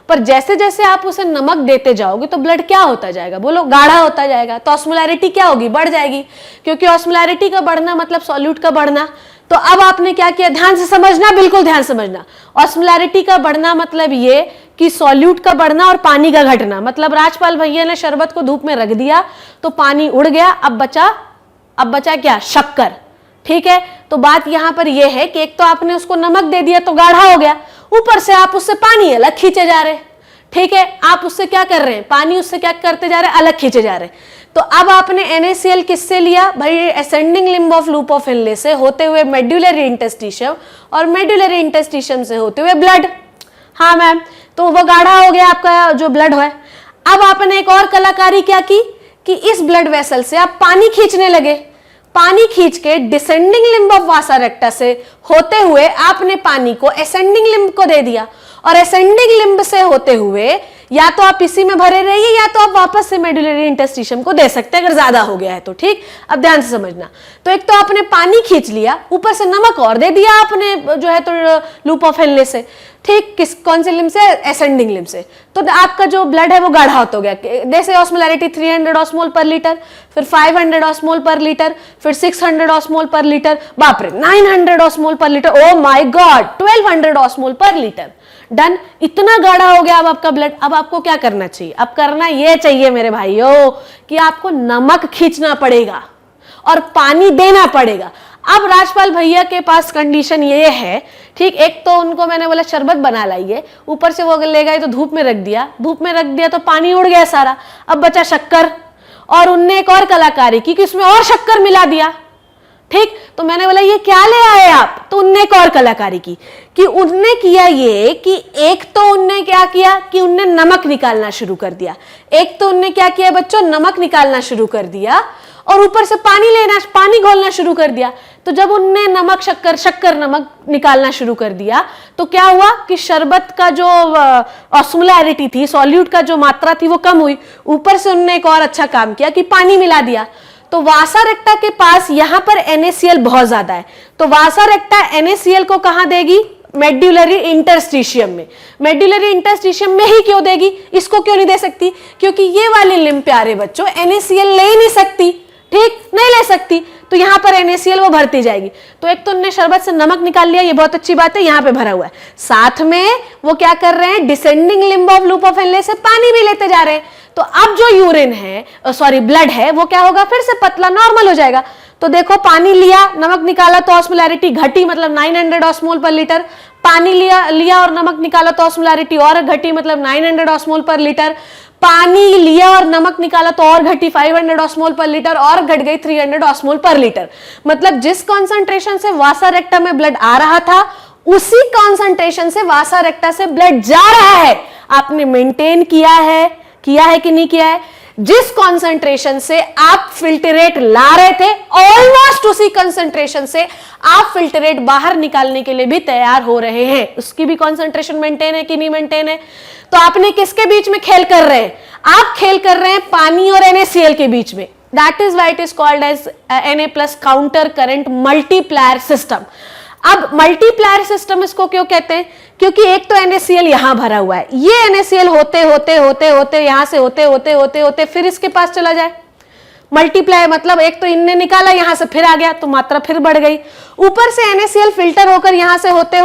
पर जैसे जैसे आप उसे नमक देते जाओगे तो ब्लड क्या होता जाएगा, बोलो, गाढ़ा होता जाएगा, तो ऑस्मोलैरिटी क्या होगी, बढ़ जाएगी, क्योंकि ऑस्मोलैरिटी का बढ़ना मतलब सॉल्यूट का बढ़ना। तो अब आपने क्या किया, ध्यान से समझना, बिल्कुल ध्यान समझना। ऑस्मोलैरिटी का बढ़ना मतलब ये कि सॉल्यूट का बढ़ना और पानी का घटना। मतलब राजपाल भैया ने शरबत को धूप में रख दिया तो पानी उड़ गया, अब बचा क्या, शक्कर। ठीक है, तो बात यहां पर यह है कि एक तो आपने उसको नमक दे दिया तो गाढ़ा हो गया, ऊपर से आप उससे पानी अलग खींचे जा रहे। ठीक है, आप उससे क्या कर रहे हैं, पानी उससे क्या करते जा रहे हैं, अलग खींचे जा रहे। तो अब आपने NaCl किससे लिया भाई, ascending limb of loop of Henle से होते हुए मेड्यूलरी इंटरस्टिशियम, और मेड्यूलरी इंटरस्टिशियम से होते हुए ब्लड। हाँ मैम, तो वो गाढ़ा हो गया आपका जो ब्लड है। अब आपने एक और कलाकारी क्या की कि इस ब्लड वेसल से आप पानी खींचने लगे। पानी खींच के डिसेंडिंग लिम्ब ऑफ वासा रेक्टा से होते हुए आपने पानी को असेंडिंग लिम्ब को दे दिया, और असेंडिंग लिम्ब से होते हुए या तो आप इसी में भरे रहिए या तो आप वापस से मेडुलरी इंटरस्टिशियम को दे सकते हैं अगर ज्यादा हो गया है तो। ठीक, अब ध्यान से समझना। तो एक तो आपने पानी खींच लिया, ऊपर से नमक और दे दिया आपने जो है तो लूप ऑफ हेनले से। ठीक, कौन से लिम्ब से, असेंडिंग लिम्ब से। तो आपका जो ब्लड है वो गाढ़ा हो गया। जैसे ऑस्मोलैरिटी 300 ऑस्मोल पर लीटर, फिर 500 ऑस्मोल पर लीटर, फिर 600 ऑस्मोल पर लीटर, बाप रे 900 ऑस्मोल पर litre, oh my God 1200 osmole पर लीटर। डन, इतना गाढ़ा हो गया अब आपका ब्लड। अब आपको क्या करना चाहिए, अब करना यह चाहिए मेरे भाइयों कि आपको नमक खींचना पड़ेगा और पानी देना पड़ेगा। अब राजपाल भैया के पास कंडीशन ये है, ठीक, एक तो उनको मैंने बोला शरबत बना लाइए, ऊपर से वो ले गए तो धूप में रख दिया तो पानी उड़ गया सारा, अब बचा शक्कर। और उनने एक और कलाकारी की कि उसमें और शक्कर मिला दिया। ठीक, तो मैंने बोला ये क्या ले आए आप, तो उनने एक और कलाकारी की कि उनने किया ये कि एक तो उनने क्या किया कि उनने नमक निकालना शुरू कर दिया। एक तो उनने क्या किया बच्चों, नमक निकालना शुरू कर दिया, और ऊपर से पानी घोलना शुरू कर दिया। तो जब उनने नमक शक्कर नमक निकालना शुरू कर दिया तो क्या हुआ कि शरबत का जो ऑस्मोलैरिटी थी, सॉल्यूट का जो मात्रा थी वो कम हुई। ऊपर से उनने एक और अच्छा काम किया कि पानी मिला दिया। तो वासा रेक्टा के पास यहां पर NaCl बहुत ज्यादा है, तो वासा रेक्टा NaCl को कहां देगी, मेड्यूलरी इंटरस्टिशियम में। मेड्यूलरी इंटरस्टिशियम में ही क्यों देगी, इसको क्यों नहीं दे सकती, क्योंकि ये वाली लिम्ब प्यारे बच्चों NaCl ले ही नहीं सकती। ठीक, नहीं ले सकती, तो यहां पर NaCl वो भरती जाएगी। तो एक तो उन्होंने शरबत से नमक निकाल लिया, ये बहुत अच्छी बात है, यहां पे भरा हुआ है। साथ में वो क्या कर रहे हैं, descending limb of loop of Henle से पानी भी लेते जा रहे हैं। तो अब जो यूरिन है, ब्लड है, वो क्या होगा, फिर से पतला नॉर्मल हो जाएगा। तो देखो पानी लिया, नमक निकाला तो ऑस्मोलैरिटी घटी, मतलब 900 ऑस्मोल पर लीटर। पानी लिया और नमक निकाला तो ऑस्मोलैरिटी और घटी, मतलब 900 ऑस्मोल पर लीटर। पानी लिया और नमक निकाला तो और घटी 500 ऑस्मोल पर लीटर, और घट गई 300 ऑस्मोल पर लीटर। मतलब जिस कॉन्सेंट्रेशन से वासा रेक्टा में ब्लड आ रहा था उसी कॉन्सेंट्रेशन से वासा रेक्टा से ब्लड जा रहा है। आपने मेंटेन किया है कि नहीं किया है? जिस कॉन्सेंट्रेशन से आप फिल्टरेट ला रहे थे ऑलमोस्ट उसी कॉन्सेंट्रेशन से आप फिल्टरेट बाहर निकालने के लिए भी तैयार हो रहे हैं। उसकी भी कॉन्सेंट्रेशन मेंटेन है कि नहीं मेंटेन है? तो आपने किसके बीच में खेल कर रहे हैं? आप खेल कर रहे हैं पानी और NaCl के बीच में। That is why it is called as Na+ counter current multiplier system. अब मल्टीप्लायर सिस्टम इसको क्यों कहते हैं? क्योंकि एक तो NaCl यहां भरा हुआ है, ये NaCl होते होते यहां से होते फिर इसके पास चला जाए। मल्टीप्लाई मतलब एक तो इनने निकाला, यहां से फिर आ गया तो मात्रा फिर बढ़ गई। ऊपर से NaCl फिल्टर होकर यहां से होते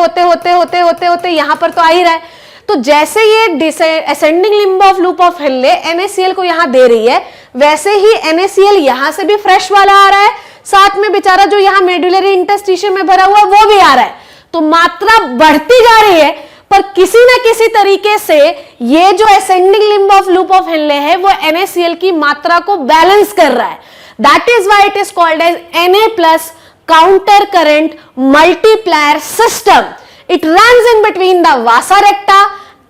यहां पर तो आ ही रहा है। तो जैसे ये ascending limb of loop of Henley NaCl को यहां दे रही है, वैसे ही NaCl यहां से भी फ्रेश वाला आ रहा है, साथ में बेचारा जो यहां मेडुलरी इंटरस्टिशियम में भरा हुआ है वो भी आ रहा है। तो मात्रा बढ़ती जा रही है, पर किसी न किसी तरीके से ये जो ascending limb of loop of Henle है वो NaCl की मात्रा को बैलेंस कर रहा है। That is why it is called as Na+ counter current multiplier system. It runs in between the vasa recta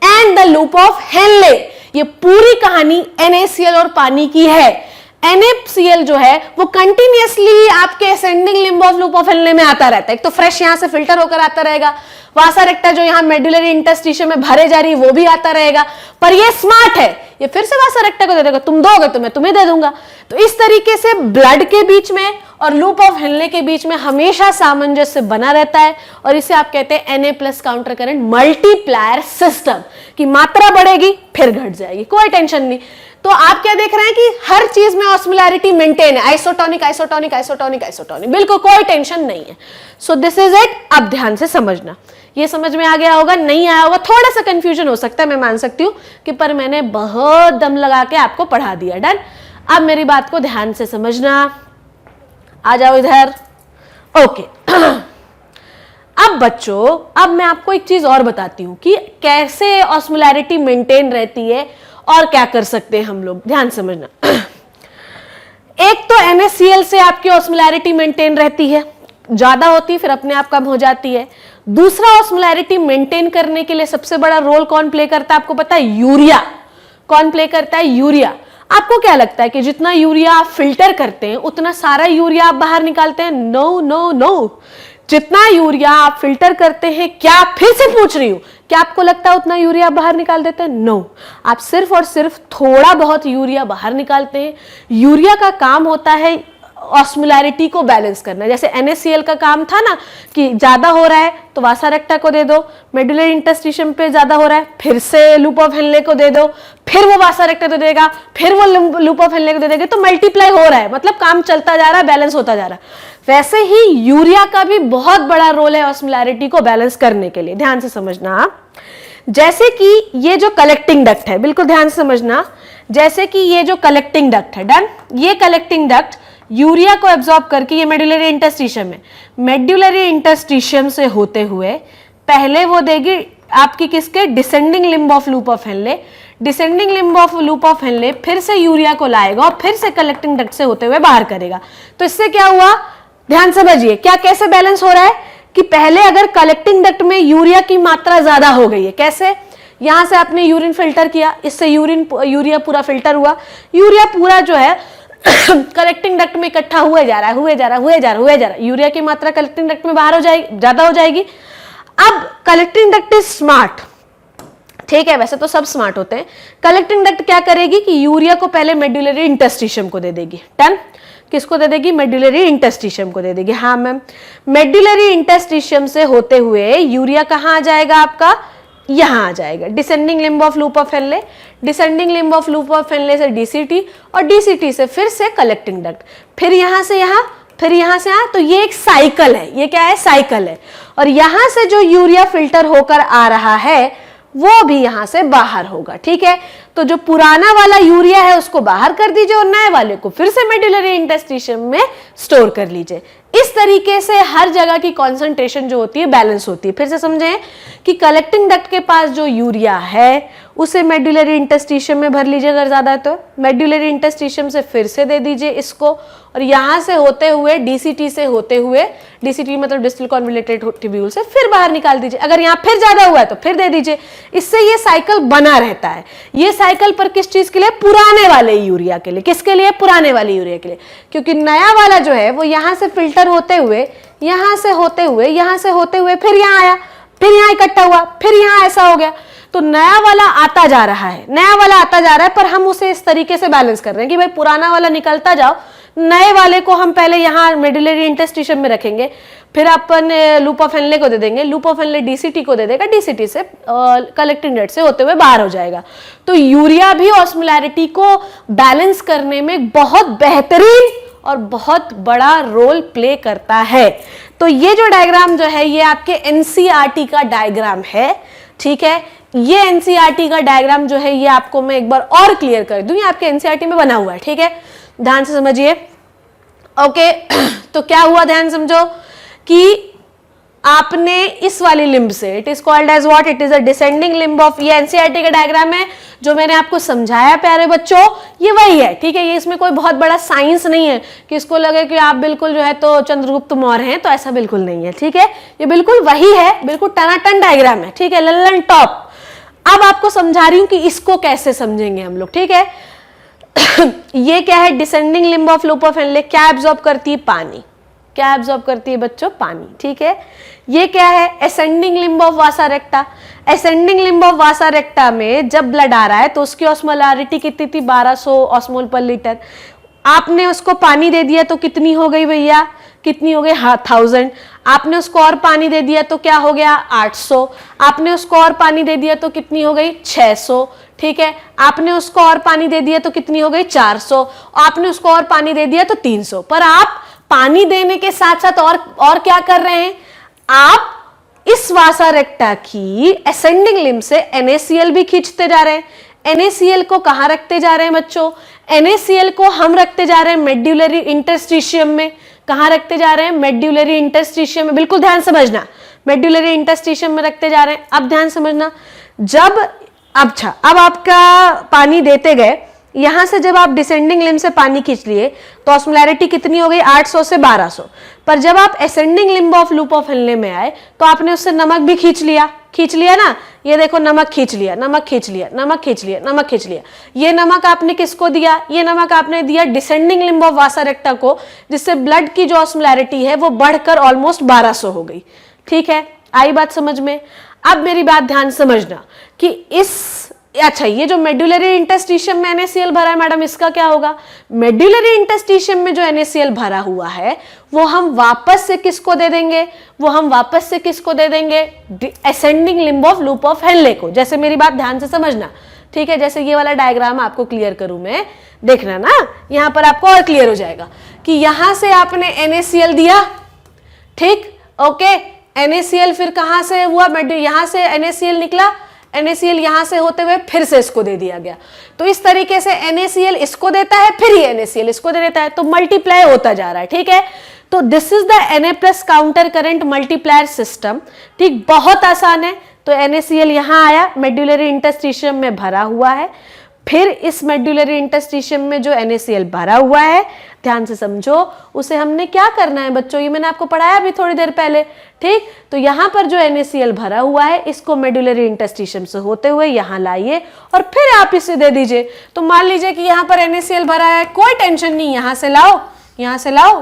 and the loop of Henle. ये पूरी कहानी NaCl और पानी की है। NaCl जो है वो कंटिन्यूअसली आपके ascending limb of loop of Henley में आता रहता है। एक तो फ्रेश यहां से फिल्टर होकर आता रहेगा, वासा रेक्टा जो यहां मेडुलरी इंटरस्टिशियम में भरे जा रही है वो भी आता रहेगा। पर ये स्मार्ट है, ये फिर से वासा रेक्टा को दे देगा, तुम दोगे तो मैं तुम्हें दे दूंगा। तो इस तरीके से ब्लड के बीच में और लूप ऑफ हेनले के बीच में हमेशा सामंजस्य बना रहता है, और इसे आप कहते हैं Na+ counter current multiplier system, की मात्रा बढ़ेगी फिर घट जाएगी, कोई टेंशन नहीं। तो आप क्या देख रहे हैं कि हर चीज में ऑस्मोलैरिटी मेंटेन है, आइसोटोनिक आइसोटोनिक आइसोटोनिक आइसोटोनिक, बिल्कुल कोई टेंशन नहीं है। So this is it. अब ध्यान से समझना, ये समझ में आ गया होगा, नहीं आया होगा, थोड़ा सा कंफ्यूजन हो सकता है, मैं मान सकती हूं कि पर मैंने बहुत दम लगा के आपको पढ़ा दिया। डन। अब मेरी बात को ध्यान से समझना, आ जाओ इधर। ओके अब बच्चों, अब मैं आपको एक चीज और बताती हूं कि कैसे ऑस्मोलैरिटी मेंटेन रहती है और क्या कर सकते हैं हम लोग। ध्यान समझना। एक तो NaCl से आपकी ऑस्मोलैरिटी मेंटेन रहती है, ज्यादा होती फिर अपने आप कम हो जाती है। दूसरा, ऑस्मोलैरिटी मेंटेन करने के लिए सबसे बड़ा रोल कौन प्ले करता है आपको पता है? यूरिया। कौन प्ले करता है? यूरिया। आपको क्या लगता है कि जितना यूरिया आप फिल्टर करते हैं उतना सारा यूरिया आप बाहर निकालते हैं? नो नो नो, जितना यूरिया आप फिल्टर करते हैं, क्या फिर से पूछ रही हूं, क्या आपको लगता है उतना यूरिया बाहर निकाल देते हैं? नो, आप सिर्फ और सिर्फ थोड़ा बहुत यूरिया बाहर निकालते हैं। यूरिया का काम होता है ऑस्मोलैरिटी को बैलेंस करना। जैसे NaCl का काम था ना कि ज्यादा हो रहा है तो वासा रेक्टा को दे दो, मेडुलरी इंटरस्टिशियम पे ज्यादा हो रहा है फिर से लूप ऑफ हेनले को दे दो, फिर वो वासा रेक्टा दे देगा, फिर वो लूप ऑफ हेनले को दे देगा, तो मल्टीप्लाई हो रहा है, मतलब काम चलता जा रहा है, बैलेंस होता जा रहा है। वैसे ही यूरिया का भी बहुत बड़ा रोल है ऑस्मोलैरिटी को बैलेंस करने के लिए। ध्यान से समझना। जैसे कि ये जो कलेक्टिंग डक्ट है, बिल्कुल ध्यान से समझना, जैसे कि ये जो कलेक्टिंग डक्ट है, डन, ये कलेक्टिंग डक्ट यूरिया को एब्जॉर्ब करके ये मेडुलरी इंटरस्टिशियम है, मेडुलरी इंटरस्टिशियम से होते हुए पहले वो देगी आपकी किसके? Descending limb of loop of Henley, descending limb of loop of Henley फिर से यूरिया को लाएगा और फिर से कलेक्टिंग डक्ट से होते हुए बाहर करेगा। तो इससे क्या हुआ? ध्यान समझिए, क्या कैसे बैलेंस हो रहा है कि पहले अगर कलेक्टिंग डक्ट में यूरिया की मात्रा ज्यादा हो गई है, कैसे? यहां से आपने यूरिन फिल्टर किया, इससे यूरिया पूरा फिल्टर हुआ, यूरिया पूरा जो है कलेक्टिंग डक्ट में इकट्ठा हुए जा रहा है, हुए जा रहा है, हुए जा रहा है, हुए जा रहा है, यूरिया की मात्रा कलेक्टिंग डक्ट में बाहर हो जाएगी, ज्यादा हो जाएगी। अब कलेक्टिंग डक्ट इज स्मार्ट, ठीक है, वैसे तो सब स्मार्ट होते हैं। कलेक्टिंग डक्ट क्या करेगी कि यूरिया को पहले मेडुलरी इंटरस्टिशियम को दे देगी। डन। किसको दे देगी? मेडुलरी इंटरस्टिशियम को दे देगी। हाँ मैम, मेडुलरी इंटरस्टिशियम से होते हुए यूरिया कहाँ आ जाएगा आपका? यहां आ जाएगा, descending limb of loop of Henley, descending limb of loop of Henle से DCT और DCT से फिर से कलेक्टिंग डक्ट, फिर यहां से यहां, फिर यहां से यहां। तो ये एक साइकिल है, ये क्या है? साइकिल है। और यहां से जो यूरिया फिल्टर होकर आ रहा है वो भी यहां से बाहर होगा, ठीक है। तो जो पुराना वाला यूरिया है उसको बाहर कर दीजिए और नए वाले को फिर से मेडुलरी इंटरस्टिशियम में स्टोर कर लीजिए। इस तरीके से हर जगह की कॉन्सेंट्रेशन जो होती है बैलेंस होती है। फिर से समझें कि कलेक्टिंग डक्ट के पास जो यूरिया है उसे मेडुलरी इंटरस्टिशियम में भर लीजिए, अगर ज्यादा है तो मेडुलरी इंटरस्टिशियम से फिर से दे दीजिए इसको, और यहां से होते हुए DCT से होते हुए, DCT मतलब डिस्टल कॉन्वोल्यूटेड ट्यूब्यूल से फिर बाहर निकाल दीजिए। अगर यहाँ फिर ज्यादा हुआ है तो फिर दे दीजिए। इससे ये साइकिल बना रहता है। ये साइकिल पर किस चीज के लिए? पुराने वाले यूरिया के लिए। किसके लिए? पुराने वाले यूरिया के लिए, क्योंकि नया वाला जो है वो यहां से फिल्टर होते हुए, यहां से होते हुए, यहां से होते हुए फिर यहां आया, फिर यहां इकट्ठा हुआ, फिर यहां ऐसा हो गया। तो नया वाला आता जा रहा है, नया वाला आता जा रहा है, पर हम उसे इस तरीके से बैलेंस कर रहे हैं कि भाई पुराना वाला निकलता जाओ, नए वाले को हम पहले यहाँ मेडुलरी इंटरस्टिशियम में रखेंगे, फिर अपन लूप ऑफ हेनले को दे देंगे, लूप ऑफ हेनले DCT को दे देगा, DCT से कलेक्टिंग डक्ट से होते हुए बाहर हो जाएगा। तो यूरिया भी ऑस्मोलैरिटी को बैलेंस करने में बहुत बेहतरीन और बहुत बड़ा रोल प्ले करता है। तो ये जो डायग्राम जो है ये आपके NCERT का डायग्राम है, ठीक है। ये NCERT का डायग्राम जो है ये आपको मैं एक बार और क्लियर कर दूं, ये आपके NCERT में बना हुआ है, ठीक है, ध्यान से समझिए। ओके तो क्या हुआ, ध्यान समझो कि आपने इस वाली लिम्ब से, it is called as what, it is a descending limb of, ये NCERT का डायग्राम है जो मैंने आपको समझाया प्यारे बच्चों, ये वही है, ठीक है। ये इसमें कोई बहुत बड़ा साइंस नहीं है कि इसको लगे कि आप बिल्कुल जो है तो चंद्रगुप्त मौर्य हैं, तो ऐसा बिल्कुल नहीं है, ठीक है। ये बिल्कुल वही है, बिल्कुल टनाटन डायग्राम है, ठीक है, लल्लन टॉप। अब आपको समझा रही हूं कि इसको कैसे समझेंगे हम लोग, ठीक है। ये क्या है? Descending limb of loop of Henley क्या एब्जॉर्ब करती है? पानी। क्या एब्जॉर्ब करती है बच्चों? पानी, ठीक है। ये क्या है? Ascending limb of Vasa रेक्टा। Ascending limb of वासा रेक्टा में जब ब्लड आ रहा है तो उसकी ऑस्मोलारिटी कितनी थी? 1200 ऑस्मोल पर लीटर। आपने उसको पानी दे दिया तो कितनी हो गई भैया? कितनी हो गई? 1000। आपने उसको और पानी दे दिया तो क्या हो गया? 800। आपने उसको और पानी दे दिया तो कितनी हो गई? 600। ठीक है, आपने उसको और पानी दे दिया तो कितनी हो गई? 400। आपने उसको और पानी दे दिया तो 300। पर आप पानी देने के साथ साथ और क्या कर रहे हैं? आप इस वासा रेक्टा की असेंडिंग लिम्ब से NaCl भी खींचते जा रहे हैं। NaCl को कहां रखते जा रहे हैं बच्चों? NaCl को हम रखते जा रहे हैं मेड्यूलरी इंटरस्टिशियम में। कहां रखते जा रहे हैं? मेड्यूलरी इंटरस्टिशियम में। बिल्कुल ध्यान समझना, मेड्यूलरी इंटरस्टिशियम में रखते जा रहे हैं। अब ध्यान समझना, जब अब आपका पानी देते गए, यहां से जब आप डिसेंडिंग लिम्ब से पानी खींच लिए तो ऑस्मोलैरिटी कितनी हो गई? 800 से 1200। पर जब आप ascending limb of loop of Henley में आए तो आपने उससे नमक भी खींच लिया ना। ये देखो, नमक खींच लिया, नमक खींच लिया, नमक खींच लिया, नमक खींच लिया। ये नमक आपने किसको दिया? ये नमक आपने दिया डिसेंडिंग लिम्ब ऑफ वासा रेक्टा को, जिससे ब्लड की जो ऑस्मोलैरिटी है वो बढ़कर ऑलमोस्ट 1200 हो गई। ठीक है, आई बात समझ में? अब मेरी बात ध्यान समझना कि अच्छा, ये जो मेड्यूलरी इंटरस्टिशियम में NaCl भरा है मैडम, इसका क्या होगा? मेड्यूलरी इंटरस्टिशियम में जो NaCl भरा हुआ है वो हम वापस से किसको दे देंगे? Ascending limb of loop of Henle को। जैसे मेरी बात ध्यान से समझना, ठीक है? जैसे ये वाला डायग्राम आपको क्लियर करूं मैं, देखना ना, यहां पर आपको और क्लियर हो जाएगा कि यहां से आपने NaCl दिया, ठीक, ओके। NaCl फिर कहां से हुआ? यहां से NaCl निकला, NaCl यहां से होते हुए फिर से इसको दे दिया गया। तो इस तरीके से NaCl इसको देता है, फिर ये NaCl इसको दे देता है, तो मल्टीप्लाई होता जा रहा है। ठीक है, तो this is the Na+ counter current multiplier system. ठीक, बहुत आसान है। तो NaCl यहां आया, मेड्यूलरी इंटरस्टिशियम में भरा हुआ है, फिर इस मेड्यूलरी इंटरस्टिशियम में जो NaCl भरा हुआ है, ध्यान से समझो, उसे हमने क्या करना है बच्चों? ये मैंने आपको पढ़ाया अभी थोड़ी देर पहले। ठीक, तो यहां पर जो NaCl भरा हुआ है, इसको मेड्यूलरी इंटरस्टिशियम से होते हुए यहां लाइए और फिर आप इसे दे दीजिए। तो मान लीजिए कि यहां पर NaCl भरा है, कोई टेंशन नहीं, यहां से लाओ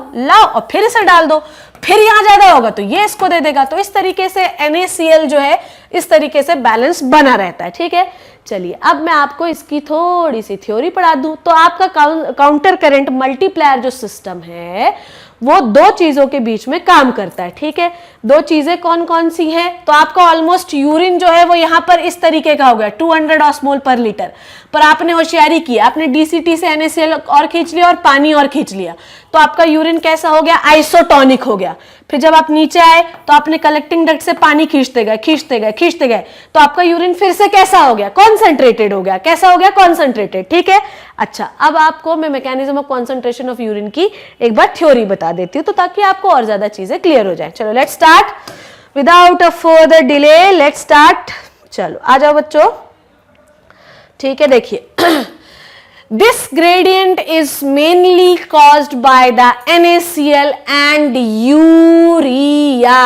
और फिर इसे डाल दो, फिर यहां ज्यादा होगा तो ये इसको दे देगा। तो इस तरीके से NaCl जो है इस तरीके से बैलेंस बना रहता है। ठीक है, चलिए अब मैं आपको इसकी थोड़ी सी थ्योरी पढ़ा दूं। तो आपका काउंटर करंट मल्टीप्लायर जो सिस्टम है वो दो चीजों के बीच में काम करता है। ठीक है, दो चीजें कौन कौन सी हैं? तो आपका ऑलमोस्ट यूरिन जो है वो यहां पर इस तरीके का हो गया, 200 ऑस्मोल पर लीटर। पर आपने होशियारी की, आपने DCT से NaCl और खींच लिया और पानी और खींच लिया, तो आपका यूरिन कैसा हो गया? आइसोटोनिक हो गया। फिर जब आप नीचे आए तो आपने कलेक्टिंग डक्ट से पानी खींचते गए, तो आपका यूरिन फिर से कैसा हो गया? कॉन्सेंट्रेटेड हो गया। कैसा हो गया? कॉन्सेंट्रेटेड। ठीक है, अच्छा, अब आपको मैं mechanism of concentration of urine की एक बार थ्योरी बता देती हूँ, तो ताकि आपको और ज्यादा चीजें क्लियर हो जाए। चलो let's start without a further delay, let's start. चलो आ जाओ बच्चों। ठीक है, देखिए this gradient is mainly caused by the NaCl and urea।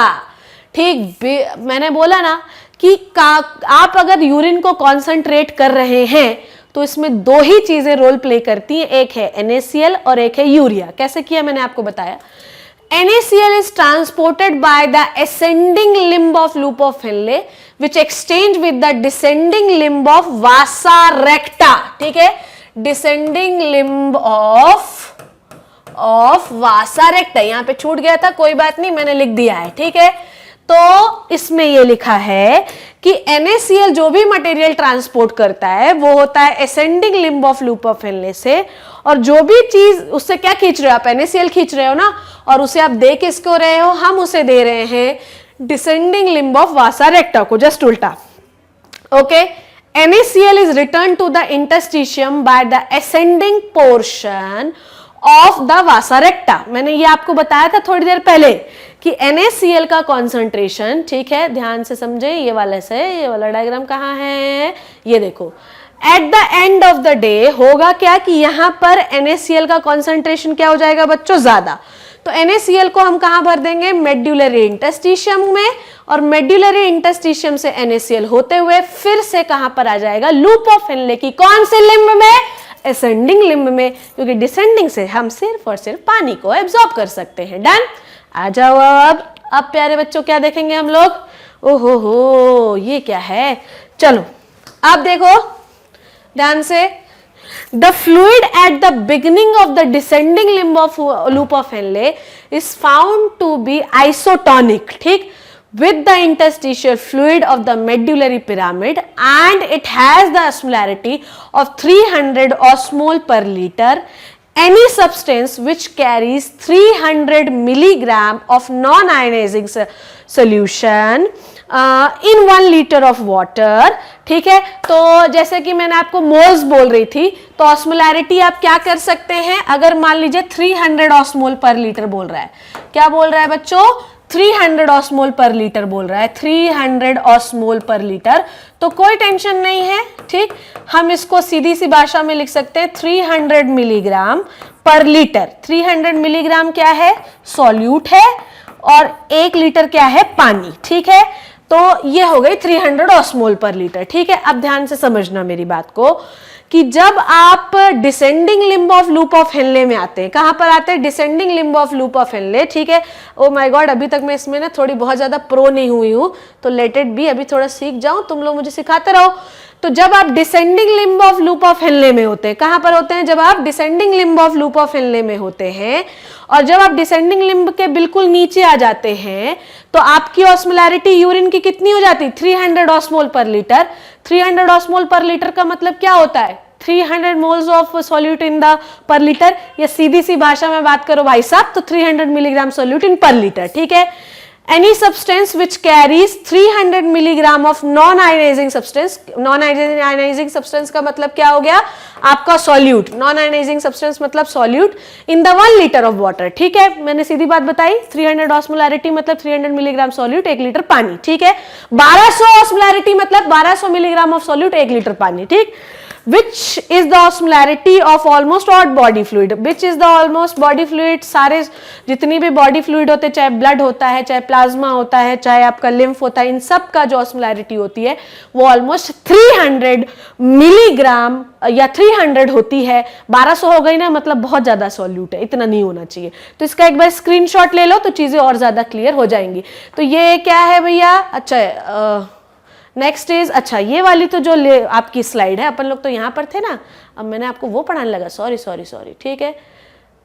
ठीक, मैंने बोला ना कि आप अगर यूरिन को कॉन्सेंट्रेट कर रहे हैं तो इसमें दो ही चीजें रोल प्ले करती हैं, एक है NaCl और एक है यूरिया। कैसे किया मैंने आपको बताया। NaCl is transported by the ascending limb of loop of Henle which exchange with the descending limb of vasa recta। ठीक है, डिसेंडिंग लिम्ब ऑफ वासा रेक्टा। यहां पे छूट गया था, कोई बात नहीं, मैंने लिख दिया है। ठीक है, तो इसमें ये लिखा है कि NaCl जो भी मटेरियल ट्रांसपोर्ट करता है वो होता है ascending limb of loop of Henle से, और जो भी चीज उससे क्या खींच रहे हो आप? NaCl खींच रहे हो ना, और उसे आप दे किसको रहे हो? हम उसे दे रहे हैं डिसेंडिंग लिम्ब ऑफ वासा रेक्टा को, जस्ट उल्टा। Okay, NaCl is returned to the interstitium by the ascending portion of the vasa recta। मैंने ये आपको बताया था थोड़ी देर पहले कि NaCl का कॉन्सेंट्रेशन, ठीक है, ध्यान से समझे, ये वाला डायग्राम कहाँ है? ये देखो, at the end of the day होगा क्या कि यहां पर NaCl का कॉन्सेंट्रेशन क्या हो जाएगा बच्चों? ज्यादा। तो NaCl को हम कहां भर देंगे? मेड्यूलरी इंटरस्टिशियम में, और मेड्यूलरी इंटरस्टिशियम से NaCl होते हुए फिर से कहां पर आ जाएगा? लूप ऑफ हेनले की कौन से लिम्ब में? असेंडिंग लिम्ब में, क्योंकि डिसेंडिंग से हम सिर्फ और सिर्फ पानी को एब्जॉर्ब कर सकते हैं। डन, आ जाओ अब अब प्यारे बच्चों क्या देखेंगे हम लोग, ओहो हो ये क्या है, चलो आप देखो ध्यान से। The fluid at the beginning of the descending limb of loop of Henle is found to be isotonic, ठीक, with the interstitial fluid of the medullary pyramid, and it has the osmolarity of 300 osmol per liter. Any substance which carries 300 milligram of non-ionizing solution in 1 litre of water, ठीक है। तो जैसे कि मैंने आपको मोल्स बोल रही थी, तो ऑस्मोलैरिटी आप क्या कर सकते हैं, अगर मान लीजिए 300 ऑस्मोल पर लीटर बोल रहा है, क्या बोल रहा है बच्चों, 300 ऑस्मोल पर लीटर बोल रहा है, 300 ऑस्मोल पर लीटर, तो कोई टेंशन नहीं है, ठीक। हम इसको सीधी सी भाषा में लिख सकते हैं 300 मिलीग्राम पर लीटर। 300 मिलीग्राम क्या है, सॉल्यूट है, और 1 लीटर क्या है, पानी, ठीक है। तो ये हो गई 300 ऑस्मोल पर लीटर, ठीक है। अब ध्यान से समझना मेरी बात को कि जब आप descending limb of loop of Henley में आते हैं, कहां पर आते हैं, descending limb of loop of Henle, ठीक है। ओ माय गॉड, अभी तक मैं इसमें ना थोड़ी बहुत ज्यादा प्रो नहीं हुई हूं, तो लेट इट बी, अभी थोड़ा सीख जाऊं, तुम लोग मुझे सिखाते रहो। तो जब आप descending limb of loop of Henley में होते हैं, कहां पर होते हैं, जब आप descending limb of loop of Henley में होते हैं, और जब आप डिसेंडिंग लिम्ब के बिल्कुल नीचे आ जाते हैं, तो आपकी ऑस्मोलैरिटी यूरिन की कितनी हो जाती है, 300 ऑस्मोल पर लीटर। 300 ऑस्मोल पर लीटर का मतलब क्या होता है, 300 moles of solute in the पर लीटर, या सीधी सी भाषा में बात करो भाई साहब तो 300 मिलीग्राम सॉल्यूट इन पर लीटर, ठीक है। Any substance which carries 300 milligram of non-ionizing substance, non-ionizing substance का मतलब क्या हो गया, आपका solute, non-ionizing substance मतलब solute in the 1 liter of water, ठीक है। मैंने सीधी बात बताई, 300 osmolarity मतलब 300 मिलीग्राम solute 1 लीटर पानी, ठीक है। 1200 osmolarity मतलब 1200 मिलीग्राम ऑफ solute 1 लीटर पानी, ठीक। Which is the osmolarity of almost all body fluid? Which is the almost body fluid? सारे जितनी भी body fluid होते हैं, चाहे blood होता है, चाहे प्लाज्मा होता है, चाहे आपका lymph होता है, इन सब का जो osmolarity होती है वो almost 300 मिलीग्राम या 300 होती है। 1200 हो गई ना, मतलब बहुत ज्यादा सॉल्यूट है, इतना नहीं होना चाहिए। तो इसका एक बार स्क्रीनशॉट ले लो तो चीजें और ज्यादा क्लियर हो जाएंगी। तो ये क्या है भैया, अच्छा नेक्स्ट इज, अच्छा ये वाली तो जो आपकी स्लाइड है, अपन लोग तो यहाँ पर थे ना, अब मैंने आपको वो पढ़ाने लगा, सॉरी सॉरी सॉरी, ठीक है।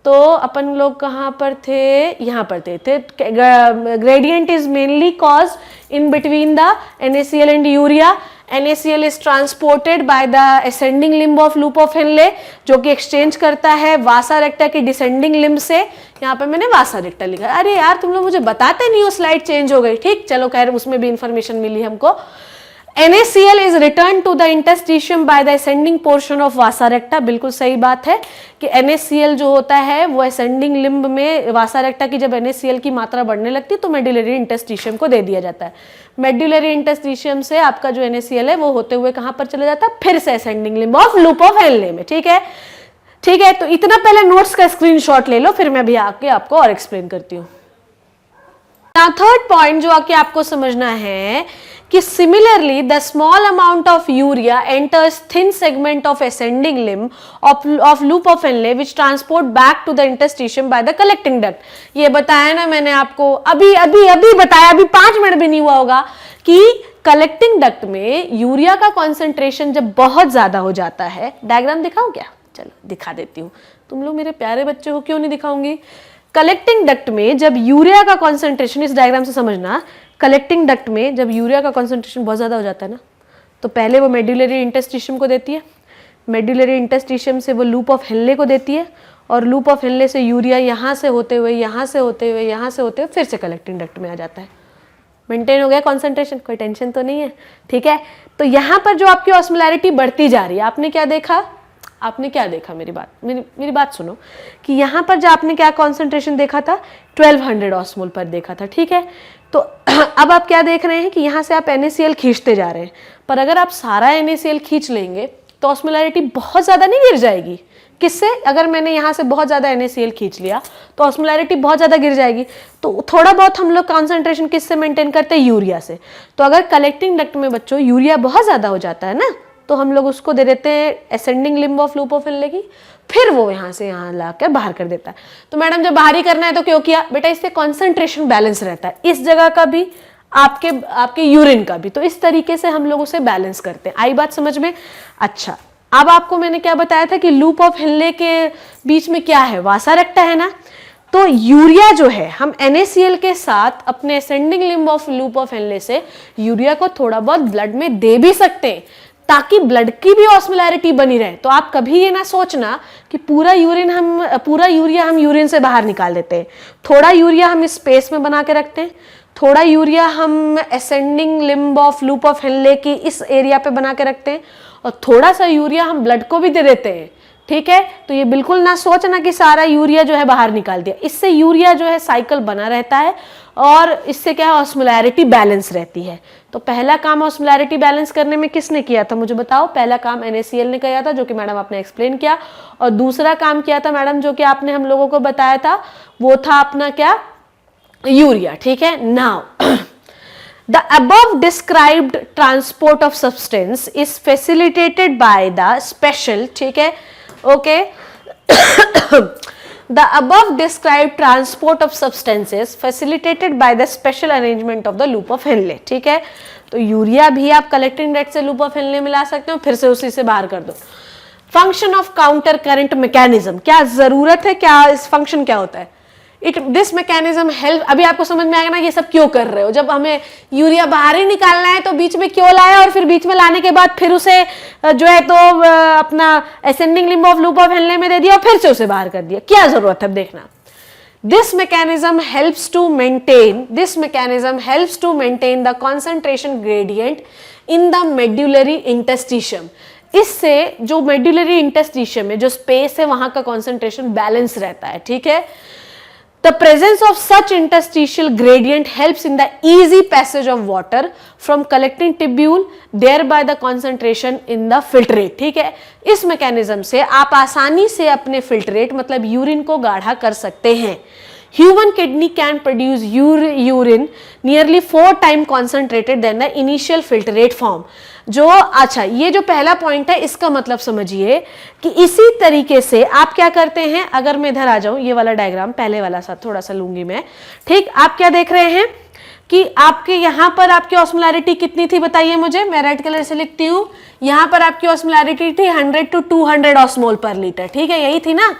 तो अपन लोग कहाँ पर थे, यहाँ पर थे gradient is mainly cause in between the NaCl and urea. NaCl is transported by the ascending limb of loop of Henley, जो कि एक्सचेंज करता है वासा रेक्टा की डिसेंडिंग लिम्ब से। यहाँ पे मैंने वासा रेक्टा लिखा, अरे यार तुम लोग मुझे बताते नहीं हो, स्लाइड चेंज हो गई, ठीक, चलो खैर उसमें भी इंफॉर्मेशन मिली हमको। NaCl is returned to the interstitium by the ascending portion of vasa recta। बिल्कुल सही बात है कि NaCl जो होता है वो ascending limb में वासा रेक्टा की जब NaCl की मात्रा बढ़ने लगती है तो मेडुलरी इंटरस्टिशियम को दे दिया जाता है। मेडुलरी इंटरस्टिशियम से आपका जो NaCl है वो होते हुए कहाँ पर चला जाता है, फिर से ascending limb of loop of Henley में, ठीक है। ठीक है, तो इतना पहले नोट्स का स्क्रीनशॉट ले लो, फिर मैं भी आके आपको और एक्सप्लेन करती हूँ। थर्ड पॉइंट जो आके आपको समझना है कि similarly the small amount of urea enters thin segment of ascending limb of loop of Henle which transport back to the interstitium by the collecting duct. ये बताया ना मैंने आपको, अभी अभी अभी बताया, अभी 5 मिनट भी नहीं हुआ होगा, कि कलेक्टिंग डक्ट में यूरिया का कॉन्सेंट्रेशन जब बहुत ज्यादा हो जाता है, डायग्राम दिखाऊं क्या, चलो दिखा देती हूँ, तुम लोग मेरे प्यारे बच्चे हो, क्यों नहीं दिखाऊंगी। कलेक्टिंग डक्ट में जब यूरिया का कॉन्सेंट्रेशन, इस डायग्राम से समझना, कलेक्टिंग डक्ट में जब यूरिया का कॉन्सेंट्रेशन बहुत ज़्यादा हो जाता है ना, तो पहले वो मेडुलरी इंटरस्टिशियम को देती है, मेडुलरी इंटरस्टिशियम से वो लूप ऑफ हेनले को देती है, और लूप ऑफ हेनले से यूरिया यहाँ से होते हुए यहाँ से होते हुए यहाँ से होते हुए फिर से कलेक्टिंग डक्ट में आ जाता है। मेंटेन हो गया कॉन्सेंट्रेशन, कोई टेंशन तो नहीं है, ठीक है। तो यहाँ पर जो आपकी ऑस्मोलैरिटी बढ़ती जा रही है, आपने क्या देखा, आपने क्या देखा, मेरी बात सुनो, कि यहाँ पर जो आपने क्या कॉन्सेंट्रेशन देखा था, 1200 ऑस्मोल पर देखा था, ठीक है। तो अब आप क्या देख रहे हैं कि यहाँ से आप NaCl खींचते जा रहे हैं, पर अगर आप सारा NaCl खींच लेंगे तो ऑस्मोलैरिटी बहुत ज़्यादा नहीं गिर जाएगी। किससे, अगर मैंने यहाँ से बहुत ज़्यादा NaCl खींच लिया तो ऑस्मोलैरिटी बहुत ज़्यादा गिर जाएगी। तो थोड़ा बहुत हम लोग कॉन्सेंट्रेशन किससे मेंटेन करते हैं, यूरिया से। तो अगर कलेक्टिंग डक्ट में बच्चों यूरिया बहुत ज़्यादा हो जाता है ना, तो हम लोग उसको दे देते हैं ascending limb of loop of Henley की, फिर वो यहाँ से यहाँ ला कर बाहर कर देता है। तो मैडम जब बाहर ही करना है तो क्यों किया बेटा, इससे कॉन्सेंट्रेशन बैलेंस रहता है, इस जगह का भी आपके यूरिन का भी। तो इस तरीके से हम लोग उसे बैलेंस करते हैं। आई बात समझ में? अच्छा, अब आपको मैंने क्या बताया था कि लूप ऑफ हेनले के बीच में क्या है, वासा रेक्टा है ना। तो यूरिया जो है हम NaCl के साथ अपने ascending limb of loop of Henle से यूरिया को थोड़ा बहुत ब्लड में दे भी सकते हैं ताकि ब्लड की भी ऑस्मोलैरिटी बनी रहे। तो आप कभी ये ना सोचना कि पूरा यूरिया हम यूरिन से बाहर निकाल देते हैं। थोड़ा यूरिया हम इस स्पेस में बना के रखते हैं, थोड़ा यूरिया हम ascending limb of loop of Henley की इस एरिया पे बना के रखते हैं, और थोड़ा सा यूरिया हम ब्लड को भी दे देते हैं। ठीक है, तो ये बिल्कुल ना सोचना कि सारा यूरिया जो है बाहर निकाल दिया। इससे यूरिया जो है साइकिल बना रहता है और इससे क्या है, ऑस्मोलैरिटी बैलेंस रहती है। तो पहला काम ऑस्मोलैरिटी बैलेंस करने में किसने किया था मुझे बताओ? पहला काम NaCl ने किया था, जो कि मैडम आपने एक्सप्लेन किया। और दूसरा काम किया था मैडम, जो कि आपने हम लोगों को बताया था, वो था अपना क्या, यूरिया। ठीक है, now the above described transport of substance is facilitated by the special, ठीक है, okay the above described transport of substances facilitated by the special arrangement of the loop of Henle। ठीक है, तो यूरिया भी आप कलेक्टिंग रेट से लूप ऑफ हेनले में ला सकते हो, फिर से उसी से बाहर कर दो। Function of counter current mechanism, क्या जरूरत है, क्या इस फंक्शन क्या होता है? दिस मैकेनिज्म हेल्प, अभी आपको समझ में आएगा ना ये सब क्यों कर रहे हो। जब हमें यूरिया बाहर ही निकालना है तो बीच में क्यों लाया, और फिर बीच में लाने के बाद फिर उसे जो है तो अपना ascending limb of loop of Henley में दे दिया और फिर से उसे बाहर कर दिया, क्या जरूरत है देखना। This mechanism helps to maintain the concentration gradient in the medullary interstitium। इससे जो मेड्यूलरी इंटरस्टिशियम में जो स्पेस है वहां का कॉन्सेंट्रेशन बैलेंस रहता है। ठीक है, The presence of such interstitial gradient helps in the easy passage of water from collecting tubule, thereby the concentration in the filtrate। ठीक है, इस मैकेनिज्म से आप आसानी से अपने फिल्ट्रेट मतलब यूरिन को गाढ़ा कर सकते हैं। Human kidney can produce urine nearly 4 times concentrated than the initial filtrate form। जो अच्छा, ये जो पहला पॉइंट है इसका मतलब समझिए कि इसी तरीके से आप क्या करते हैं। अगर मैं इधर आ जाऊं, ये वाला डायग्राम पहले वाला सा थोड़ा सा लूंगी मैं। ठीक, आप क्या देख रहे हैं कि आपके यहाँ पर आपकी ऑस्मोलैरिटी कितनी थी बताइए मुझे, मैं रेड कलर से लिखती हूँ। यहाँ पर आपकी ऑस्मोलैरिटी थी 100 to 200 ऑस्मोल पर लीटर। ठीक है, यही थी ना।